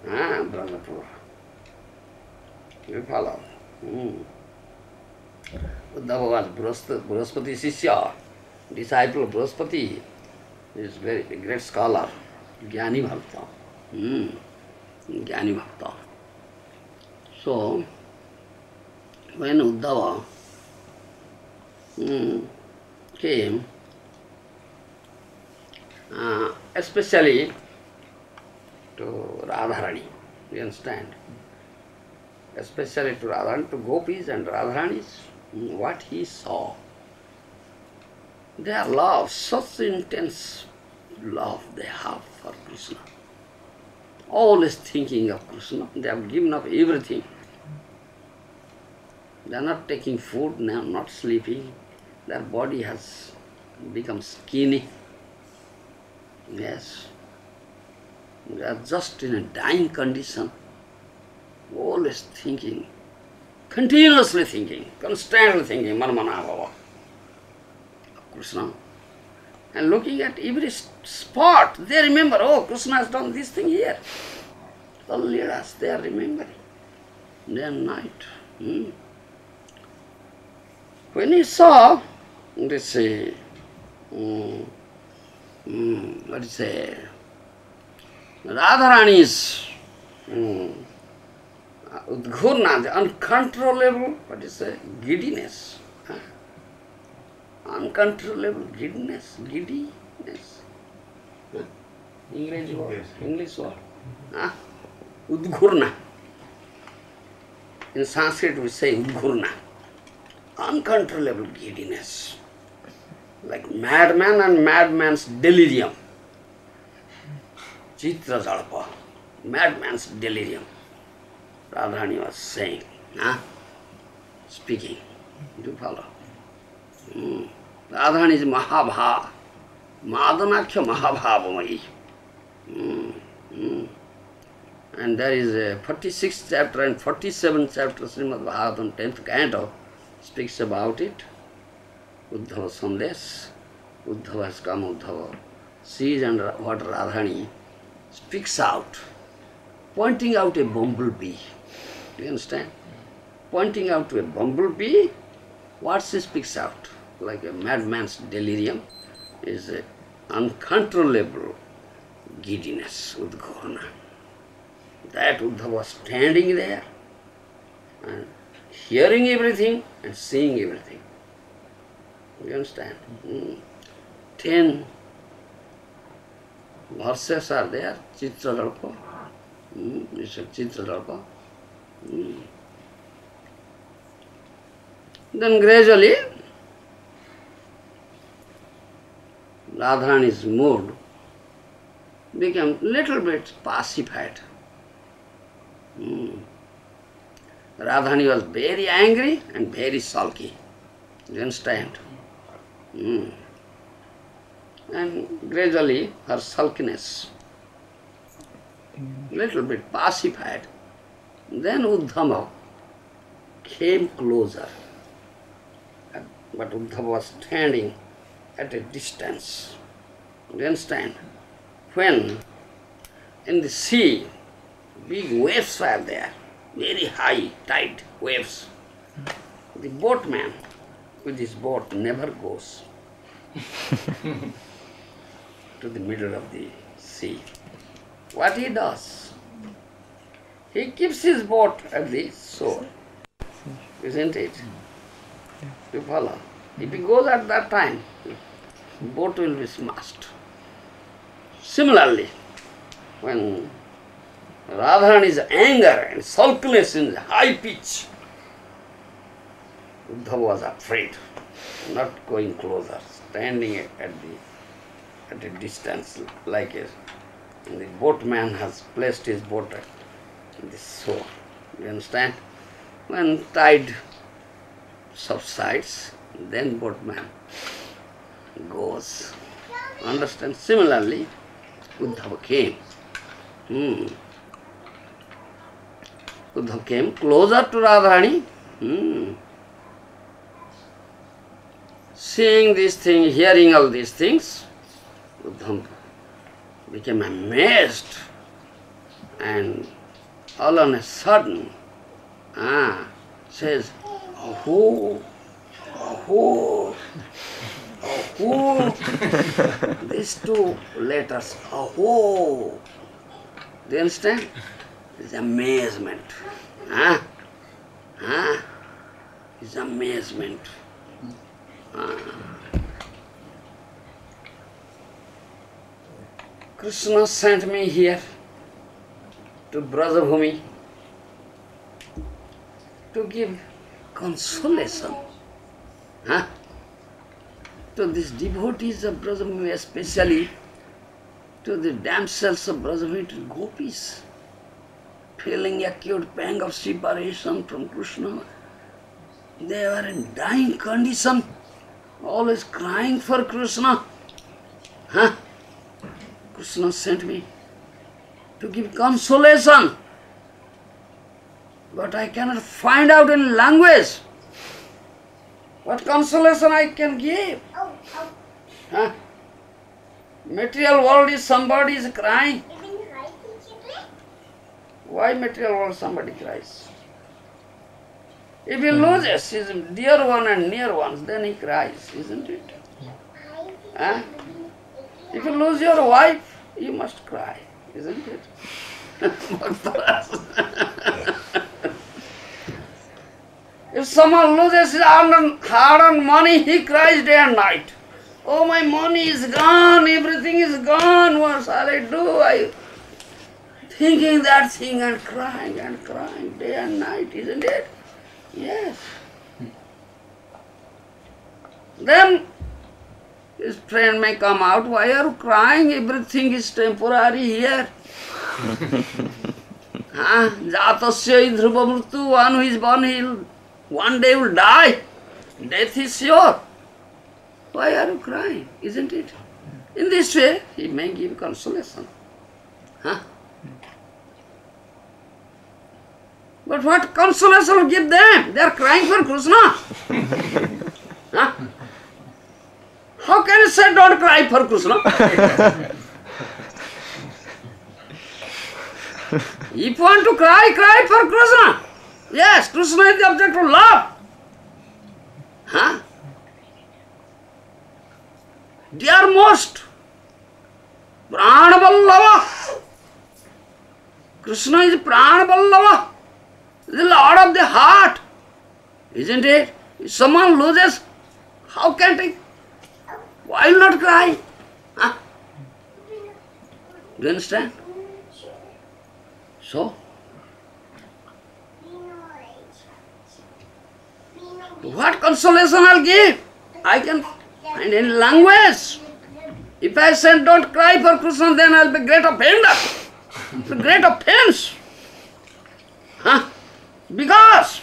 Brajapur. You follow? Uddhava was Brahaspati Sishya, disciple of Brahaspati. He is very a great scholar, Jnani Bhakta. Jnani Bhakta. So, when Uddhava came, especially to Radharani, you understand? Especially to Radharani, to Gopis and Radharanis, what he saw, their love, such intense love they have for Krishna. Always thinking of Krishna, they have given up everything. They are not taking food, they are not sleeping, their body has become skinny. Yes. They are just in a dying condition, always thinking, continuously thinking, constantly thinking, Marmana Bhava, of Krishna. And looking at every spot, they remember, oh, Krishna has done this thing here. All leaders, they are remembering, day and night. When he saw this, Radharani's Udghurna, the uncontrollable, giddiness. Uncontrollable giddiness, giddiness. English word. Udghurna. In Sanskrit we say Udghurna. Uncontrollable giddiness. Like madman and madman's delirium. Chitra Jalpa. Madman's delirium. Radharani was saying, speaking. Do you follow? Radharani is Mahabha. Madanakhya Mahabhavamai. And there is a 46th chapter and 47th chapter, Srimad Bhagavatam, 10th canto, speaks about it. Uddhava Sandesh. Uddhava has come, Uddhava sees and what Radharani speaks out, pointing out a bumblebee. Do you understand? Pointing out to a bumblebee, what she speaks out, like a madman's delirium, is a uncontrollable giddiness, Udghurna. That Uddhava was standing there and hearing everything and seeing everything. You understand? 10 verses are there, Chitra Jalpa. It's a Chitra Jalpa. Then gradually, Radharani's mood became little bit pacified. Radharani was very angry and very sulky. You understand? And gradually her sulkiness little bit pacified. Then Uddhava came closer. But Uddhava was standing at a distance. You understand? When in the sea, big waves were there, very high tide waves. The boatman with his boat never goes to the middle of the sea. What he does? He keeps his boat at the shore, isn't it? You follow? If he goes at that time, the boat will be smashed. Similarly, when Radharani's anger and sulkiness in high pitch, Uddhava was afraid, not going closer, standing at a distance like a, and the boatman has placed his boat at the shore. You understand? When tide subsides, then boatman goes. Understand? Similarly, Uddhava came. Uddhava came closer to Radharani. Seeing these things, hearing all these things, Uddhava became amazed, and all on a sudden says, "Oh, these two letters, oh." Do you understand? It's amazement. It's amazement. Krishna sent me here to Brajabhumi to give consolation to these devotees of Brajabhumi, especially to the damsels of Brajabhumi, to gopis, feeling acute pang of separation from Krishna. They were in dying condition, always crying for Krishna. Krishna sent me to give consolation, but I cannot find out in language what consolation I can give. Material world is somebody is crying. Why material world somebody cries? If he loses his dear one and near ones, then he cries, isn't it? If you lose your wife, you must cry, isn't it? If someone loses his hard-earned money, he cries day and night. Oh, my money is gone, everything is gone, what shall I do? I thinking that thing and crying day and night, isn't it? Yes. Then his friend may come out, why are you crying? Everything is temporary here. Jatasya dhruva mritu, one who is born, he'll one day will die. Death is sure. Why are you crying? Isn't it? In this way, he may give consolation. But what consolation will give them? They are crying for Krishna. How can you say don't cry for Krishna? If you want to cry, cry for Krishna. Yes, Krishna is the object of love. Dearmost, Pranavallava. Krishna is Pranavallava, the Lord of the heart, isn't it? If someone loses, how can he? Why not cry? Do you understand? So, what consolation I'll give? I can find in language. If I say don't cry for Krishna, then I'll be great offender. Great offense. Huh? Because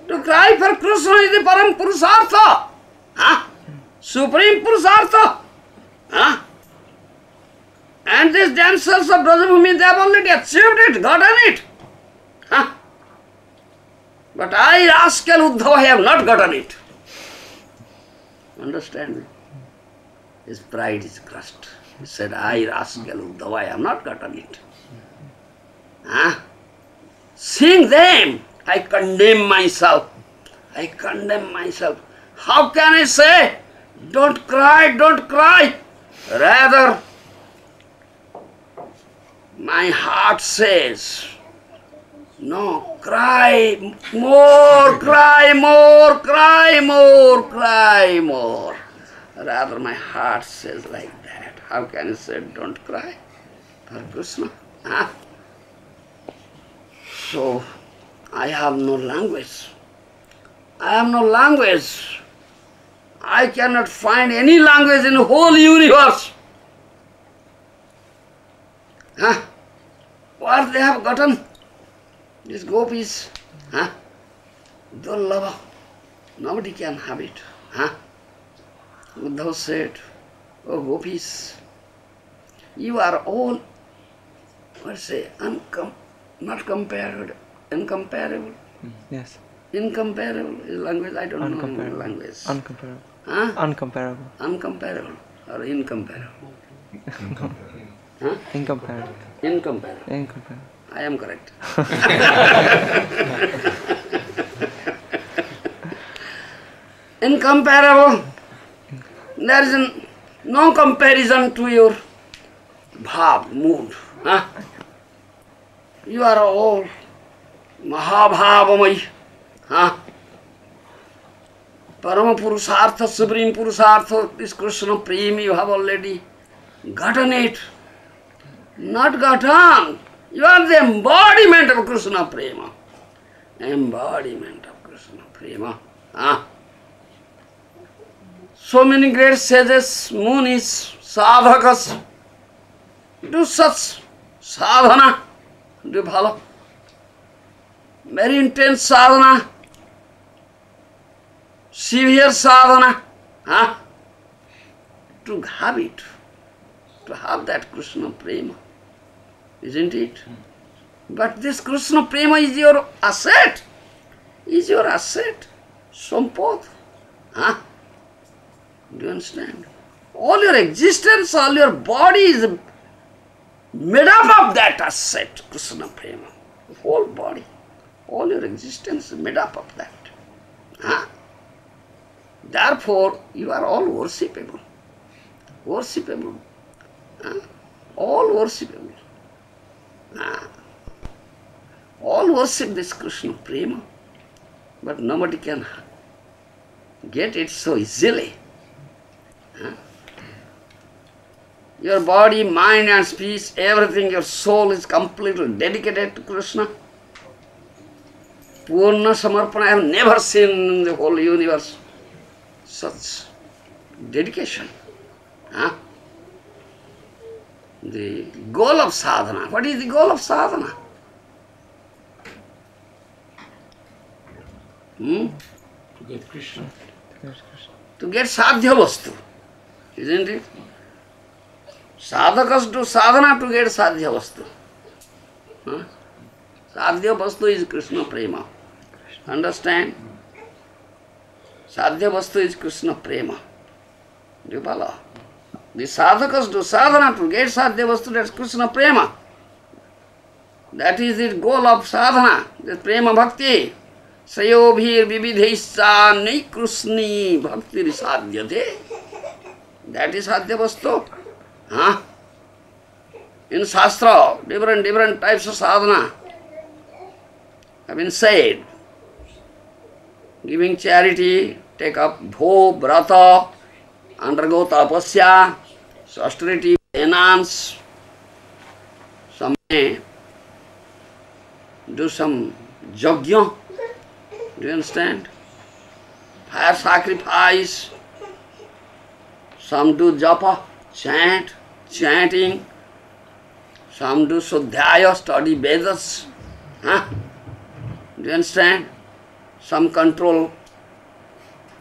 to cry for Krishna is the Param Purusartha. Huh? Supreme Purusartha. Huh? And these damsels of Brajabhumi, they have already achieved it, gotten it. Huh? But I, rascal Uddhava, I have not gotten it. Understand me? His pride is crushed. He said, I, rascal Uddhava, I have not gotten it. Huh? Seeing them, I condemn myself. I condemn myself. How can I say, don't cry, don't cry? Rather, my heart says, no, cry more, cry more, cry more, cry more. Rather, my heart says like that. How can I say, don't cry for Krishna? Huh? So, I have no language. I have no language. I cannot find any language in the whole universe. Huh? What they have gotten? These gopis. Huh? Dullabha. Nobody can have it. Huh? Uddhava said, oh gopis, you are all, let's say, not comparable, incomparable. Yes. Incomparable is language, I don't know language. Uncomparable. Huh? Uncomparable. Uncomparable or incomparable? Huh? Incomparable. Incomparable. Incomparable. I am correct. Incomparable. There is no comparison to your bhav, mood. Huh? You are all Mahabhavamai. Huh? Parama Purusartha, Supreme Purusartha, this Krishna Prema, you have already gotten it. Not gotten. You are the embodiment of Krishna Prema. Embodiment of Krishna Prema. Huh? So many great sages, munis, sadhakas do such sadhana. Do you follow? Very intense sadhana, severe sadhana, huh? To have it, to have that Krishna Prema, isn't it? But this Krishna Prema is your asset, sampad, huh? Do you understand? All your existence, all your body is made up of that asset, Krishna Prema, the whole body. All your existence is made up of that. Huh? Therefore, you are all worshipable. Worshipable. Huh? All worshipable. Huh? All worship this Krishna Prema. But nobody can get it so easily. Huh? Your body, mind and speech, everything, your soul is completely dedicated to Krishna. Purna Samarpana, I have never seen in the whole universe such dedication. Huh? The goal of sadhana. What is the goal of sadhana? To get Krishna. To get sadhya vastu. Isn't it? Sadhakas do sadhana to get sadhya vastu. Huh? Sadhya vastu is Krishna Prema. Understand? Sadhya vastu is Krishna Prema. Do you follow? The sadhakas do sadhana to get sadhya vastu, that's Krishna Prema. That is the goal of sadhana, the Prema Bhakti. Sayobhir vividhaischa nai krishni bhakti sadhyate. That is sadhya vastu. Huh? In Shastra, different types of sadhana have been said. Giving charity, take up bho, brata, undergo tapasya, austerity, penance. Some may do some yajna. Do you understand? Fire sacrifice. some do japa, chanting, some do swadhyaya, study Vedas. Huh? Do you understand? Some control,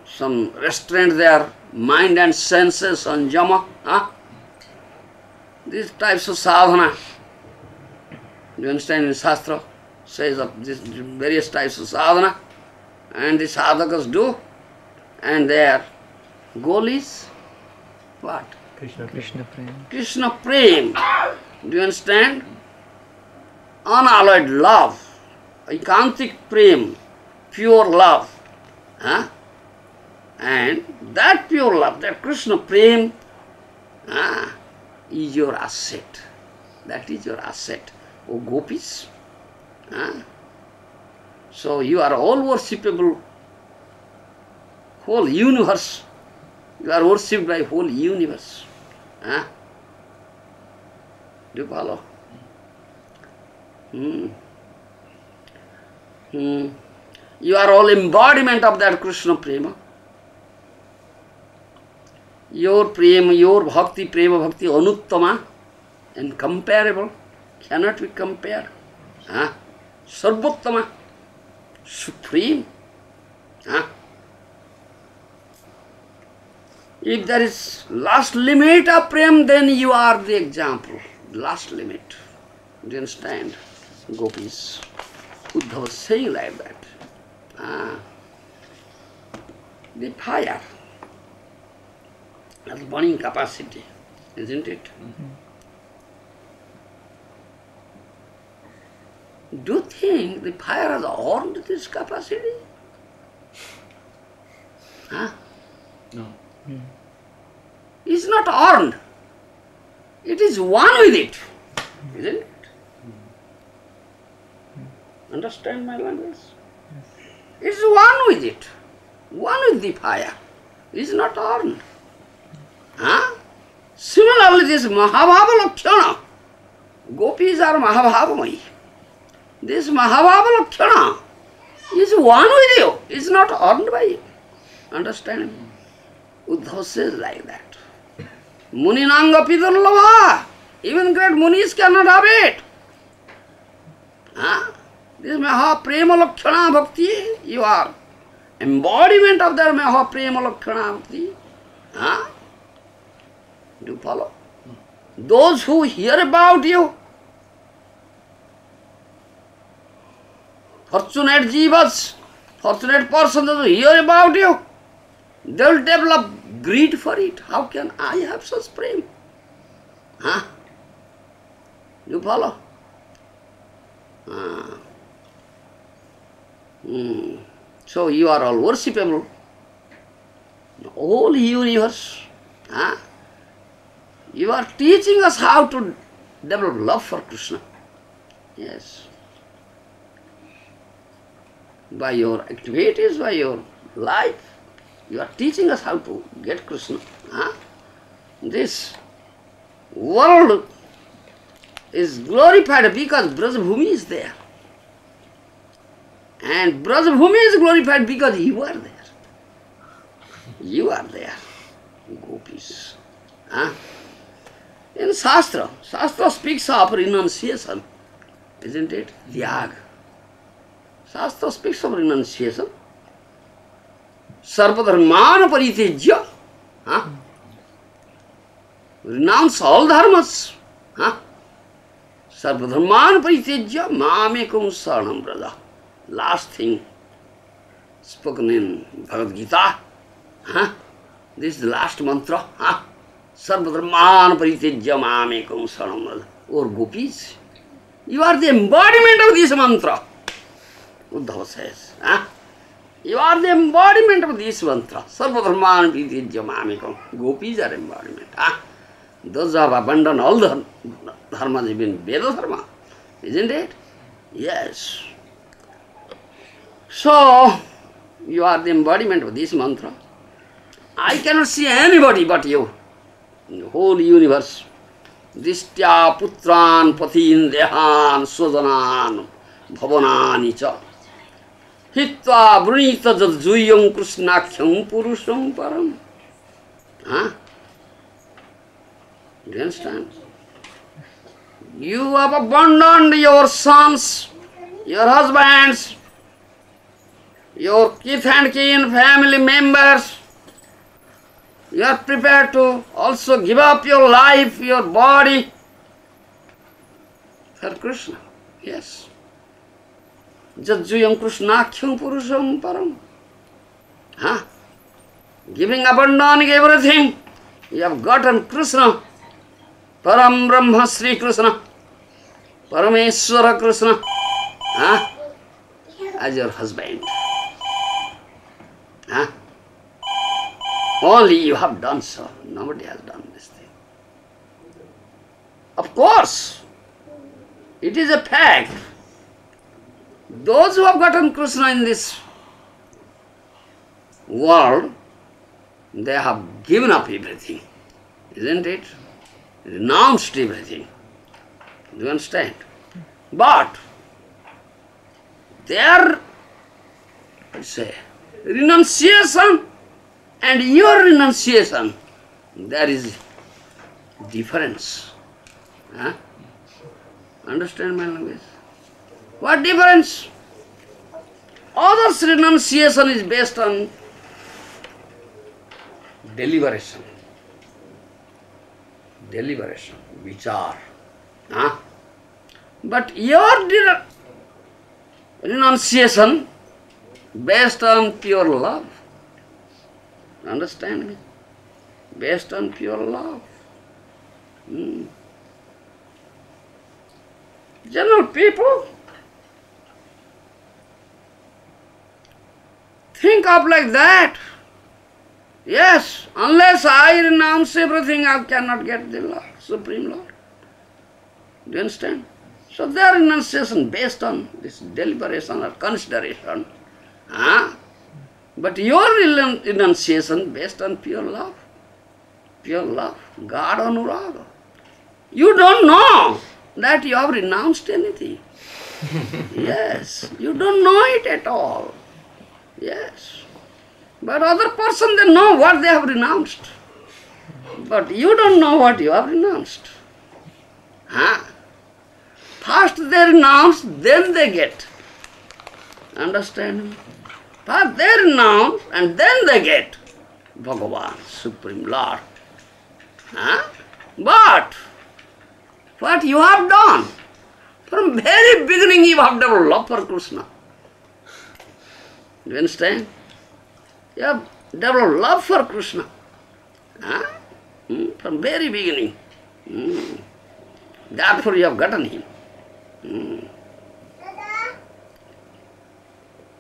some restraint their mind and senses on jama. Huh? These types of sadhana. Do you understand? In Shastra says of these various types of sadhana, and the sadhakas do, and their goal is what? Krishna. Krishna Prem. Krishna Prem. Do you understand? Unalloyed love, ekantik Prem, pure love. Huh? And that pure love, that Krishna Prem, is your asset. That is your asset, O gopis. So you are all worshipable, whole universe. You are worshipped by whole universe. Do you follow? You are all embodiment of that Krishna Prema. Your Prema, your Bhakti, Prema Bhakti, Anuttama, incomparable, cannot be compared. Sarvottama, supreme. If there is last limit of Prem, then you are the example. Last limit. Do you understand? Gopis. Uddhava was saying like that. The fire has burning capacity, isn't it? Do you think the fire has earned this capacity? No. It's not earned. It is one with it, isn't it? Understand my language? It's one with it. One with the fire. It's not earned. Similarly, this Mahabhava Lakshana, gopis are Mahabhavamai. This Mahabhava Lakshana is one with you. It's not earned by you. Understand? Uddhava says like that. Muninanga pidurlava. Even great munis cannot have it. This Maha Prema Lakshana Bhakti, you are embodiment of that Maha Prema Lakshana Bhakti. Do you follow? Those who hear about you, fortunate jivas, fortunate persons who hear about you, they will develop greed for it. How can I have such prem? You follow? So you are all worshipable. The whole universe. You are teaching us how to develop love for Krishna. Yes. By your activities, by your life, you are teaching us how to get Krishna. This world is glorified because Brajabhumi is there. And Brajabhumi is glorified because you are there. You are there, gopis. In Shastra speaks of renunciation, isn't it? Tyag. Shastra speaks of renunciation. Sarvadharmana paritejya. Renounce all dharmas. Sarvadharmana paritejya mamekam saranam braja. Last thing spoken in Bhagavad Gita. This is the last mantra. Sarvadharmana paritejya mamekam saranam braja. Or gopis, you are the embodiment of this mantra. Uddhava says. You are the embodiment of this mantra. Sarvadharmana paritejya mamekam. Gopis are embodiment. Those who have abandoned all the dharmas, even Veda dharma, isn't it? Yes. So, you are the embodiment of this mantra. I cannot see anybody but you in the whole universe. Dishtya putran pathin dehan sojanan bhavanani cha hitva brunita jadjuyam krishnakhyam purusham param. Do you understand? You have abandoned your sons, your husbands, your kith and kin, family members. You are prepared to also give up your life, your body for Krishna. Yes. Jajjuyam Krishnakhyam Purusham Param. Huh? Giving, abandoning everything. You have gotten Krishna, Param Brahma Sri Krishna, Parameshwara Krishna, huh? As your husband. Huh? Only you have done so. Nobody has done this thing. Of course, it is a fact. Those who have gotten Krishna in this world, they have given up everything, isn't it? Renounced everything. Do you understand? But their, let's say, renunciation and your renunciation, there is difference. Huh? Understand my language? What difference? Others' renunciation is based on deliberation, vichar. Huh? But your renunciation based on pure love. Understand me? Based on pure love. General people think of like that. Yes, unless I renounce everything, I cannot get the Lord, Supreme Lord. Do you understand? So their renunciation based on this deliberation or consideration. Huh? But your renunciation based on pure love. Pure love. God Anuraga. You don't know that you have renounced anything. Yes, you don't know it at all. Yes. But other person, they know what they have renounced. But you don't know what you have renounced. Huh? First they renounce, then they get. Understand? First they renounce and then they get Bhagavan, Supreme Lord. Huh? But what you have done, from very beginning you have developed love for Krishna. Do you understand? You have developed love for Krishna. Huh? From very beginning. Therefore you have gotten him.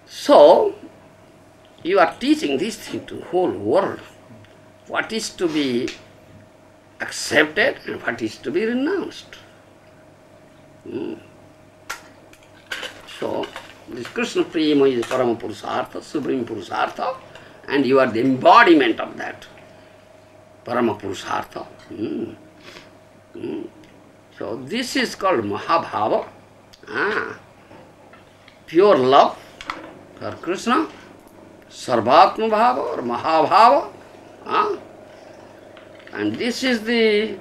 So, you are teaching this thing to the whole world. What is to be accepted and what is to be renounced. So, this Krishna Prema is Parama Purusartha, Supreme Purusartha, and you are the embodiment of that Parama Purusartha. So, this is called Mahabhava, pure love for Krishna, Sarvatma Bhava or Mahabhava. And this is the,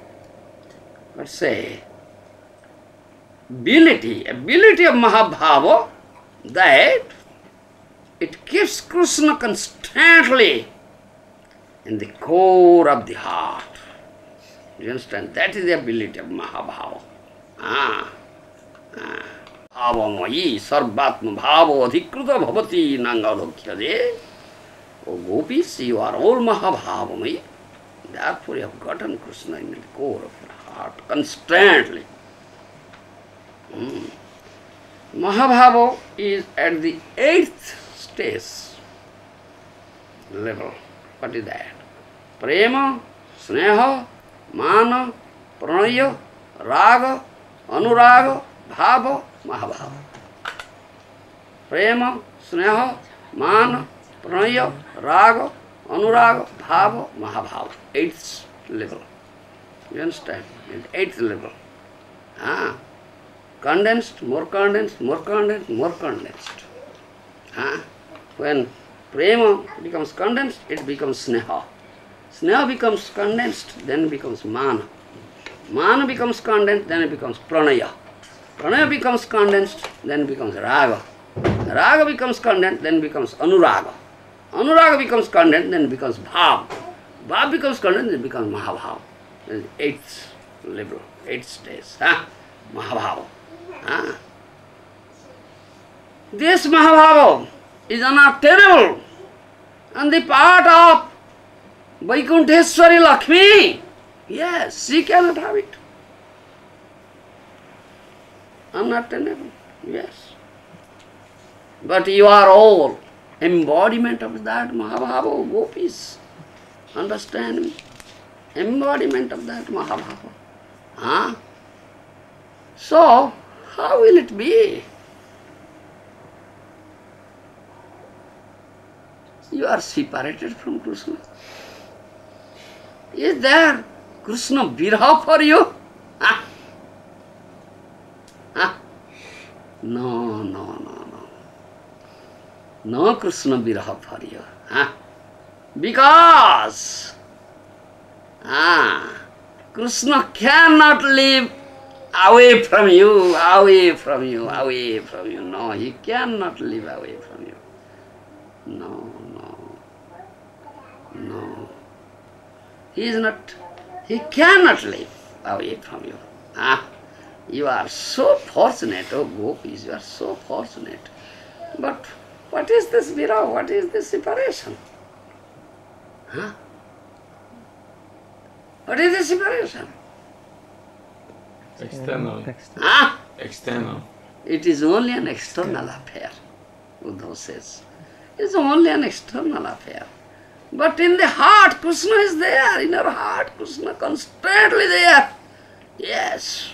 let's say, ability of Mahabhava, that it keeps Krishna constantly in the core of the heart. You understand? That is the ability of Mahabhava. Bhavamayi sarvatma bhava adhikruta bhavati nangalokhyade. Oh gopis, you are all Mahabhavamayi. Therefore you have gotten Krishna in the core of your heart constantly. Mahabhava is at the 8th stage level. What is that? Prema, Sneha, Mana, Pranaya, Raga, Anuraga, Bhava, Mahabhava. Prema, Sneha, Mana, Pranaya, Raga, Anuraga, Bhava, Mahabhava. 8th level. You understand? At 8th level. Condensed, more condensed, more condensed, more condensed. When prema becomes condensed, it becomes sneha. Sneha becomes condensed, then becomes mana. Mana becomes condensed, then it becomes pranaya. Pranaya becomes condensed, then it becomes raga. Raga becomes condensed, then it becomes anuraga. Anuraga becomes condensed, then it becomes bhav. Bhav becomes condensed, then it becomes mahabhav. That is eighth level, eighth stage. Mahabhava. This mahabhava is unattainable on the part of Vaikunteshwari Lakshmi. Yes, she cannot have it. Unattainable, yes. But you are all embodiment of that Mahabhava, gopis. Understand me? Embodiment of that Mahabhava. So, how will it be? You are separated from Krishna. Is there Krishna Viraha for you? No. No Krishna Viraha for you. Because Krishna cannot live away from you. No, he cannot live away from you. No. He cannot live away from you. You are so fortunate, oh gopis, you are so fortunate. But what is this viraha? What is this separation? What is this separation? External. External. It is only an external affair, Uddhava says. It is only an external affair. But in the heart, Krishna is there. In our heart, Krishna constantly there. Yes.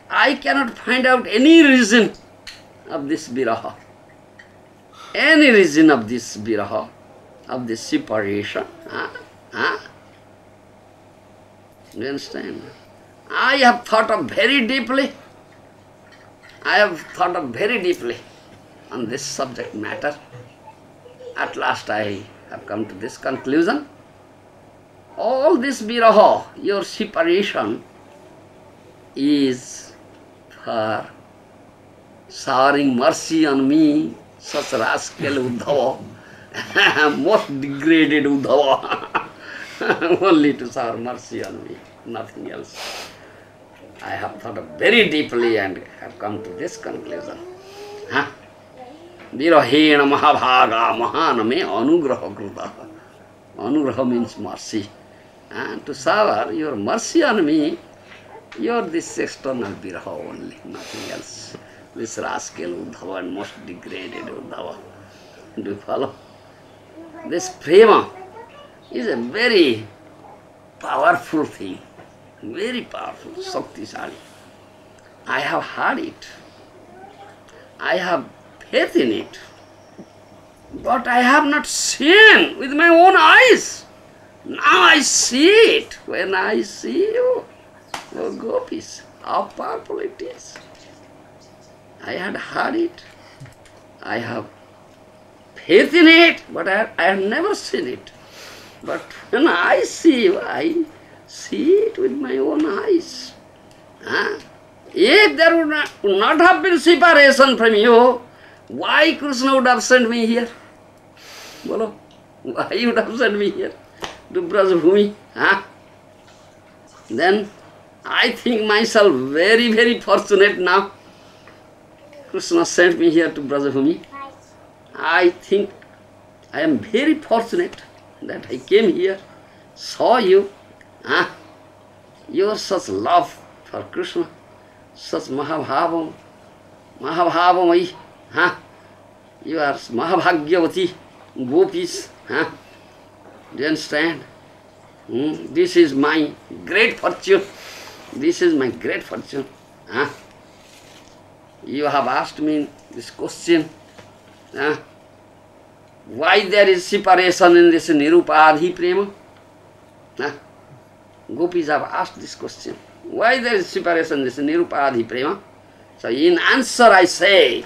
I cannot find out any reason of this viraha. Any reason of this viraha, of this separation. Do you understand? I have thought of very deeply. On this subject matter. At last I have come to this conclusion. All this viraha, your separation, is for showering mercy on me, such rascal Uddhava, most degraded Uddhava, only to shower mercy on me, nothing else. I have thought very deeply and have come to this conclusion. Virahena mahabhaga mahaname anugraha krita. Anugraha means mercy. And to shower your mercy on me, you are this external viraha only, nothing else. This rascal Uddhava and most degraded Uddhava. Do you follow? This prema is a very powerful thing, very powerful, Shaktisali. I have heard it. I have faith in it. But I have not seen with my own eyes. Now I see it when I see you. Oh gopis, how powerful it is. I had heard it. I have faith in it, but I have never seen it. But when I see you, I see it with my own eyes. If there would not have been separation from you, why Krishna would have sent me here? Bolo, why he would have sent me here to Brajabhumi? Then I think myself very, very fortunate now. Krishna sent me here to Brajabhumi. I think I am very fortunate that I came here, saw you. Your such love for Krishna, such Mahabhavam, Mahabhavamai. You are Mahabhagyavati, gopis. Do you understand? This is my great fortune. This is my great fortune. You have asked me this question. Why there is separation in this Nirupadhi prema? Gopis have asked this question. Why there is separation in this Nirupadhi prema? So in answer I say,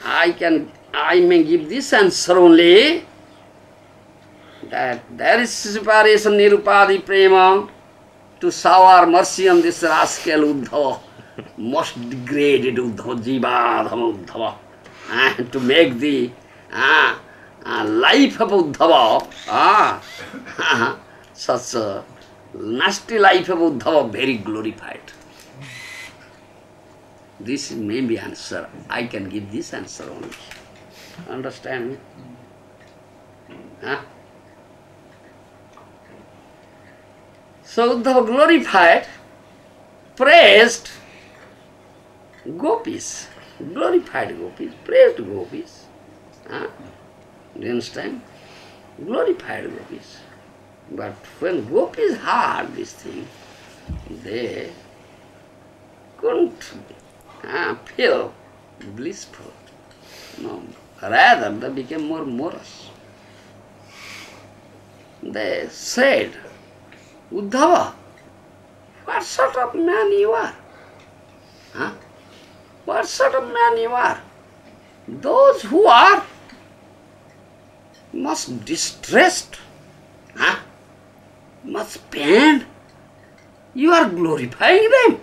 I may give this answer only. that there is separation nirupadi prema to shower mercy on this rascal Uddhava, most degraded Uddhava, Jivadhama Uddhava, and to make the life of Uddhava, such a nasty life of Uddhava, very glorified. This may be answer. I can give this answer only. Understand me? So Uddhava glorified, praised gopis, glorified gopis, praised gopis. Do you understand? Glorified gopis. But when gopis heard this thing, they couldn't feel blissful. No, rather they became more morose. They said, Uddhava, what sort of man you are? What sort of man you are? Those who are much distressed, much pained, you are glorifying them.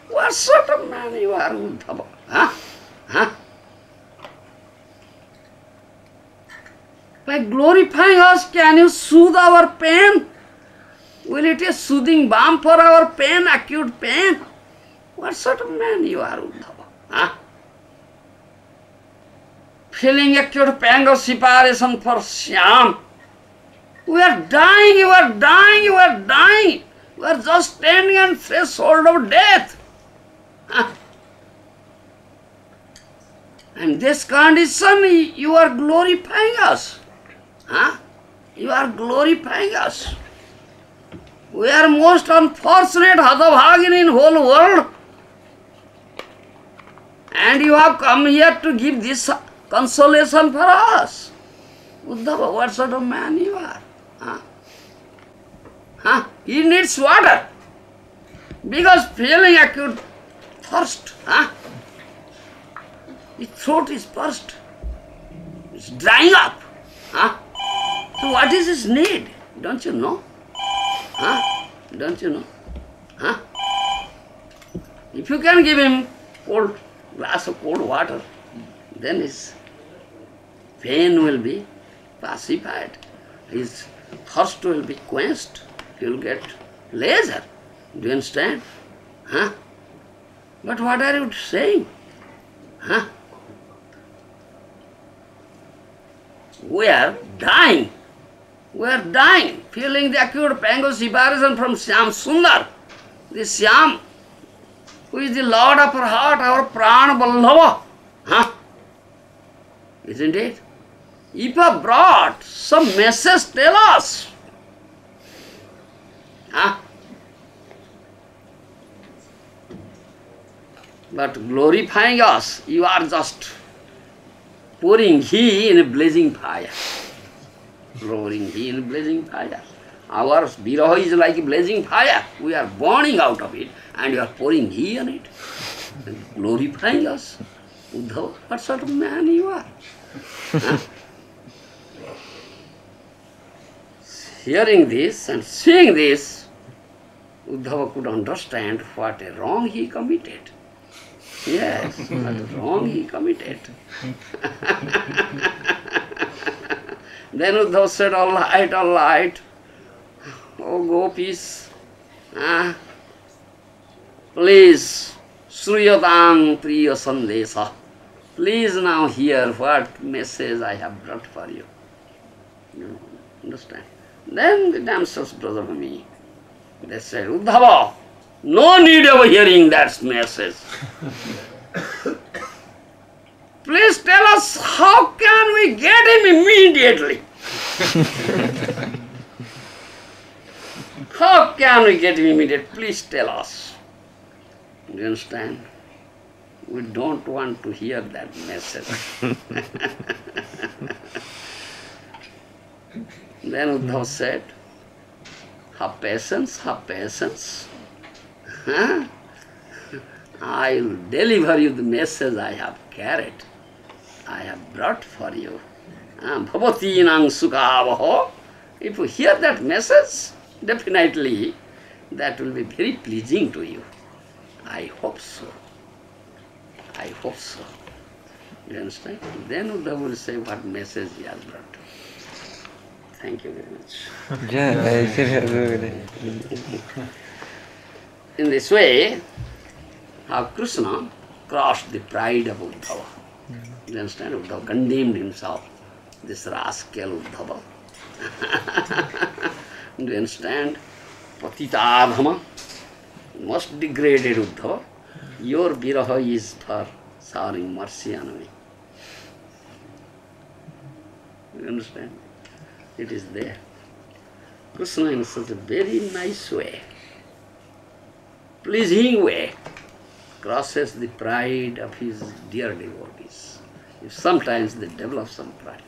What sort of man you are, Uddhava? By glorifying us, can you soothe our pain? Will it be a soothing balm for our pain, acute pain? What sort of man you are, Uddhava? Feeling acute pang of separation for Shyam. We are dying, you are dying, you are dying. We are just standing on threshold of death. And this condition, you are glorifying us. You are glorifying us. We are most unfortunate Hadavagin in whole world. And you have come here to give this consolation for us. Uddhava, what sort of man you are? He needs water. Because feeling acute thirst. His throat is burst. It's drying up. So what is his need? Don't you know? Don't you know? If you can give him glass of cold water, then his pain will be pacified. His thirst will be quenched. He will get leisure. Do you understand? But what are you saying? We are dying. We are dying, feeling the acute pang of separation from Shyam Sundar. This Shyam, who is the Lord of our heart, our Prana Vallabha. Isn't it? If you brought some message, tell us. But glorifying us, you are just pouring ghee in a blazing fire. Pouring ghee in a blazing fire. Our viraha is like a blazing fire. We are burning out of it and you are pouring ghee on it. And glorifying us. Uddhava, what sort of man you are? Hearing this and seeing this, Uddhava could understand what a wrong he committed. Yes, what a wrong he committed. Then Uddhava said, all right. Oh gopis, please, Shriyatang Priya Sandesa. Please now hear what message I have brought for you. You understand? Then the damsels, brother me, they said, Uddhava, no need of hearing that message. Please tell us, how can we get him immediately? How can we get him immediately? Please tell us. Do you understand? We don't want to hear that message. Then Uddhava said, have patience, have patience. I will deliver you the message I have carried, I have brought for you. Bhavatinang sukavaho. If you hear that message, definitely that will be very pleasing to you. I hope so. I hope so. You understand? Then Uddhava will say what message he has brought. Thank you very much. In this way, how Krishna crushed the pride of Uddhava. You understand? Uddhava condemned himself. This rascal Uddhava. Do you understand? Patitadhama, most degraded Uddhava. Your viraha is for showering mercy on me. You understand? It is there. Krishna in such a very nice way, pleasing way, crosses the pride of his dear devotees. If sometimes they develop some pride.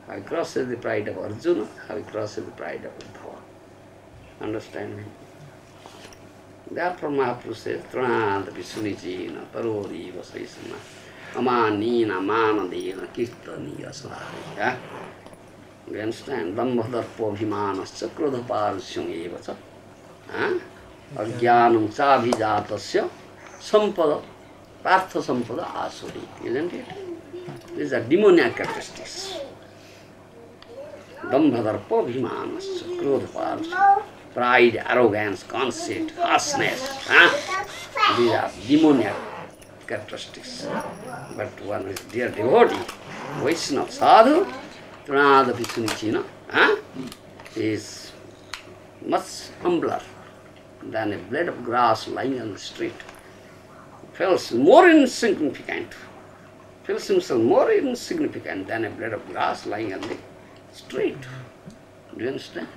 How he crosses the pride of Arjuna, how he crosses the pride of Uddhava. Understand me? Therefore Mahaprabhu says, Tranadapi sunichina tarori vasaisana amanina manadena kirtaniya slari. You understand? Dambhadarpo bhimanasya krodhaparusyam evacha ajnanam chabhijatasya sampada partha sampada asuri. Isn't it? These are demoniac characteristics. Dambhadarpo bhimanasya krodhaparusyam. Pride, arrogance, conceit, harshness. These are demoniac characteristics. But one is dear devotee, Vaishnava sadhu, Pranadapi sunichina, is much humbler than a blade of grass lying on the street. Feels more insignificant. Feels himself more insignificant than a blade of grass lying on the street. Do you understand?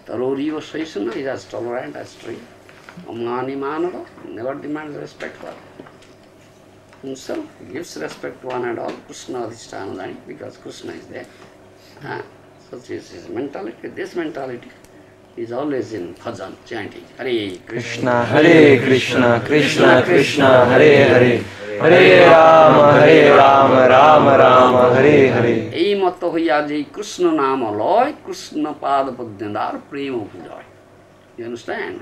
Taroriva Shaisana is as tolerant as tree. Amani Manava never demands respect for himself. He gives respect to one and all. Krishna Adhisthana, because Krishna is there. Such is his mentality. This mentality is always in bhajan, chanting. Hare Krishna, Hare Krishna, Krishna Krishna, Hare Hare, Hare Rama, Rama Rama, Hare Hare. এই মত হইয়া যে কৃষ্ণ নাম লয় কৃষ্ণ পাদ পদ্মদার প্রেম পূজয়. You understand?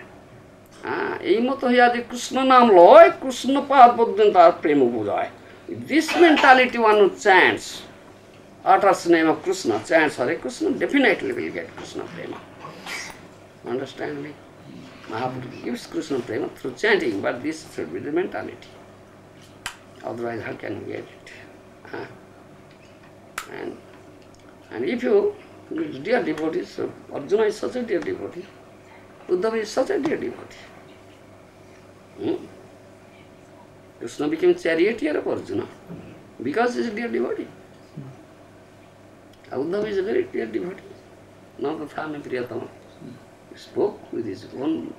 এই মত হইয়া যে কৃষ্ণ নাম লয় কৃষ্ণ পাদ পদ্মদার প্রেম পূজয়. This mentality one who chants, utters the name of Krishna, chants Hare Krishna, definitely will get Krishna prema. Understand me? Mahaprabhu gives Krishna prema through chanting, but this should be the mentality. Otherwise, how can you get it? And if you, dear devotees, so Arjuna is such a dear devotee, Uddhava is such a dear devotee. Krishna became charioteer of Arjuna because he is a dear devotee. Uddhava is a very dear devotee. Namathami Priyatama. He spoke with his own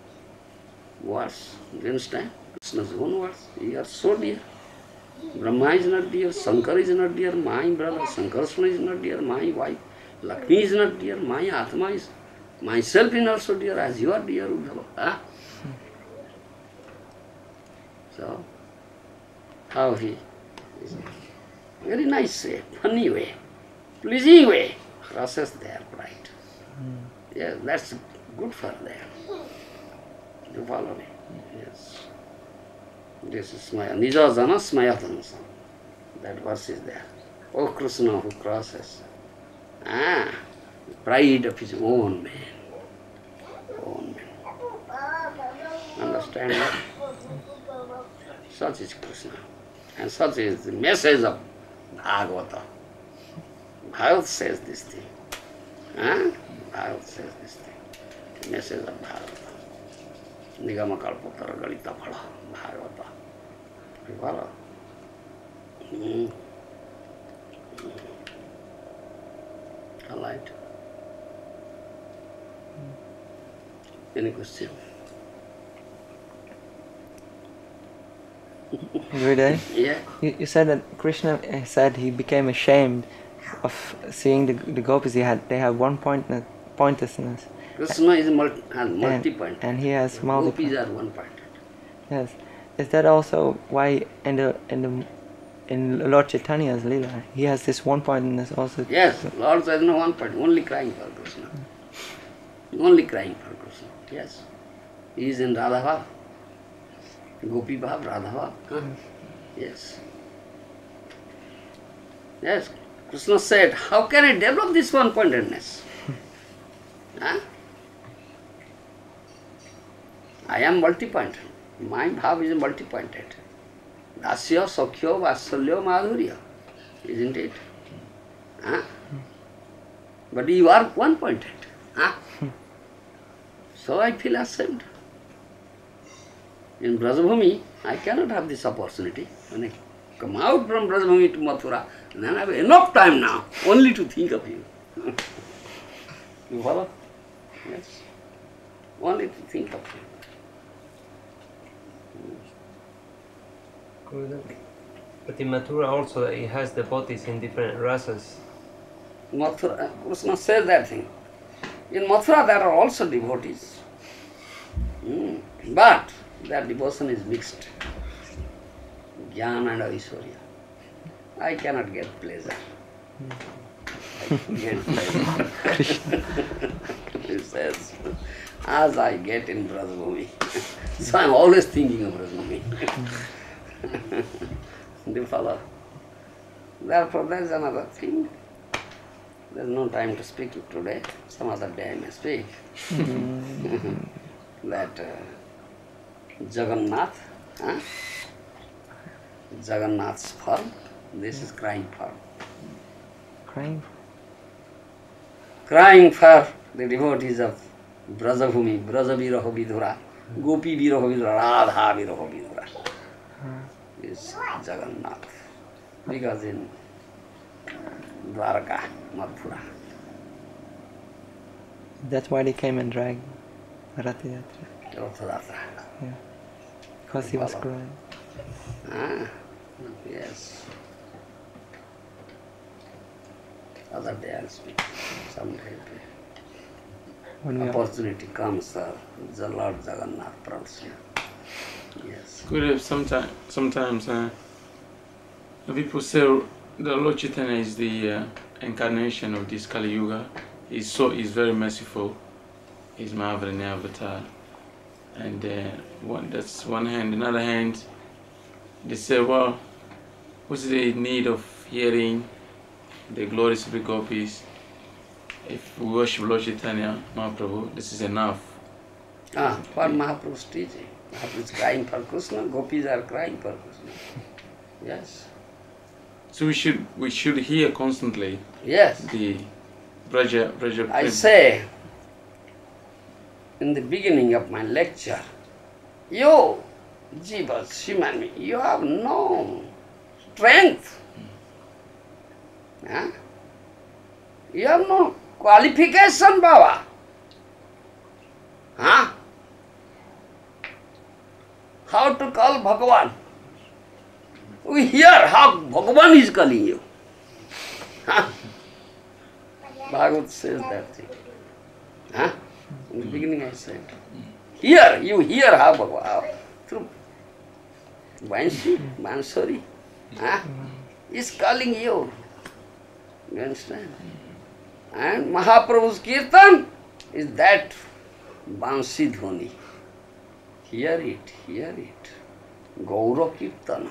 words. Do you understand? Krishna's own words. He is so dear. Brahma is not dear, Shankar is not dear, my brother, Sankarsana is not dear, my wife, Lakshmi is not dear, my Atma is, myself is also dear, as you are dear, Uddhava. So, how he is very nice way, funny way, pleasing way, crosses their pride. Yes, that's good for them. You follow me? Yes. This is Smaya. Nija Jana Smayatansa. That verse is there. Oh Krishna who crosses. Pride of his own man. Own man. Understand that? Such is Krishna. And such is the message of Bhagavata. Bhagavata says this thing. Bhagavata says this thing. The message of Bhagavata. Nigama Kalpatara Galita Phala. Bhagavata. You follow? All right. Any question? Gurudev, Yeah. you said that Krishna said he became ashamed of seeing the gopis. They have one pointlessness. Krishna is has multi-point. And he has multiple. Gopis are one-pointed. Yes. Is that also why in in Lord Chaitanya's Leela, he has this one pointedness also. Yes, Lord has no one point, only crying for Krishna. Only crying for Krishna, yes. He is in Radha Bhav. Gopi Bhav, Radha Bhav. Huh? Yes. Yes, Krishna said, how can I develop this one-pointedness? Huh? I am multi-pointed. My bhav is multi-pointed. Dasya, Sakhya, Vasalya, Madhurya. Isn't it? Huh? But you are one-pointed. Huh? So I feel ashamed. In Brajabhumi, I cannot have this opportunity. When I come out from Brajabhumi to Mathura, then I have enough time now only to think of you. You follow? Yes. Only to think of you. But in Mathura also he has devotees in different rasas. Mathura, Krishna says that thing. In Mathura there are also devotees. But their devotion is mixed. Jnana and Aishwarya. I cannot get pleasure. I get pleasure. He says, as I get in Brajabhumi. So I am always thinking of Brajabhumi. Do you follow? Therefore there is another thing. There is no time to speak it today. Some other day I may speak. That Jagannath, Jagannath's form, this is crying for. Crying? Crying for the devotees of Brajabhumi, Braja Viraha Vidura, Gopi Viraha Vidura, Radha Viraha Vidura. Is Jagannath. Because in Dwarka, Mathura. That's why they came and dragged Rath Yatra. Rathayatra. Yeah. Because he was crying. Yes. Other day I'll speak. Someday. When we Opportunity comes, the Lord Jagannath proudly. Yes. Guru, sometimes people say the Lord Chaitanya is the incarnation of this Kali Yuga. He's very merciful. He's Mahavrini avatar. And that's one hand. Another hand, they say, well, what's the need of hearing the glories of the gopis? If we worship Lord Chaitanya Mahaprabhu, this is enough. For Mahaprabhu's teaching. Mahaprabhu is crying for Krishna, gopis are crying for Krishna. Yes. So we should hear constantly. Yes. The Braja I say in the beginning of my lecture, you, Jivas, human being, you have no strength. You have no qualification, Baba. How to call Bhagavan? We hear how Bhagavan is calling you. Bhagavata says that thing. In the beginning I said, here, you hear how Bhagavan, through Bansuri, is calling you. You understand? And Mahaprabhu's Kirtan is that Bansi Dhoni. Hear it, hear it. Gaura Kirtan.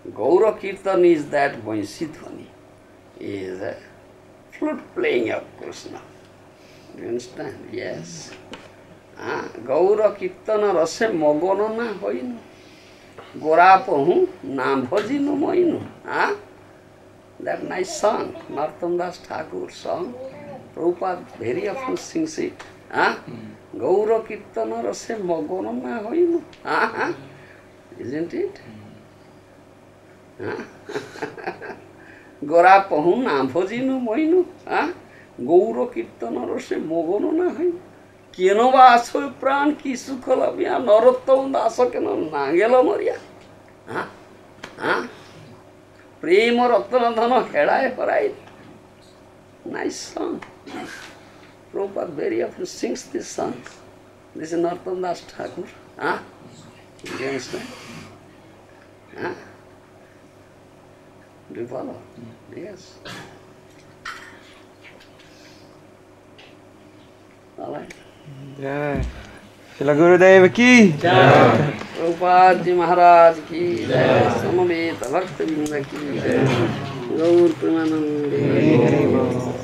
Gaura Kirtan is that Bansi Dhoni. Is a flute playing of Krishna. You understand? Yes. Gaura Kirtana rase mogono na hoinu. Gorapahu na bhajinu moinu. That nice song, Narottam Das Thakur's song. Prabhupada very often sings it. Gaura Kirtana rase mogono na hoinu. Isn't it? Gorapahu na bhajinu moinu. Gaura Kirtana rase mogono na hoinu. Keno ba asoy pran ki sukhala biya Narottam Das keno nangela maria. Prema Ratana Dhana Hedaye Parai. Nice song. Prabhupada very often sings this song. This is Narottam Das Thakur. You understand? Do you follow? Yes. All right. Jai. Srila Gurudev ki Jai. Prabhupada Ji Maharaj ki Jai. Samaveta Bhakta Vrinda ki Jai. Gaur Premanande.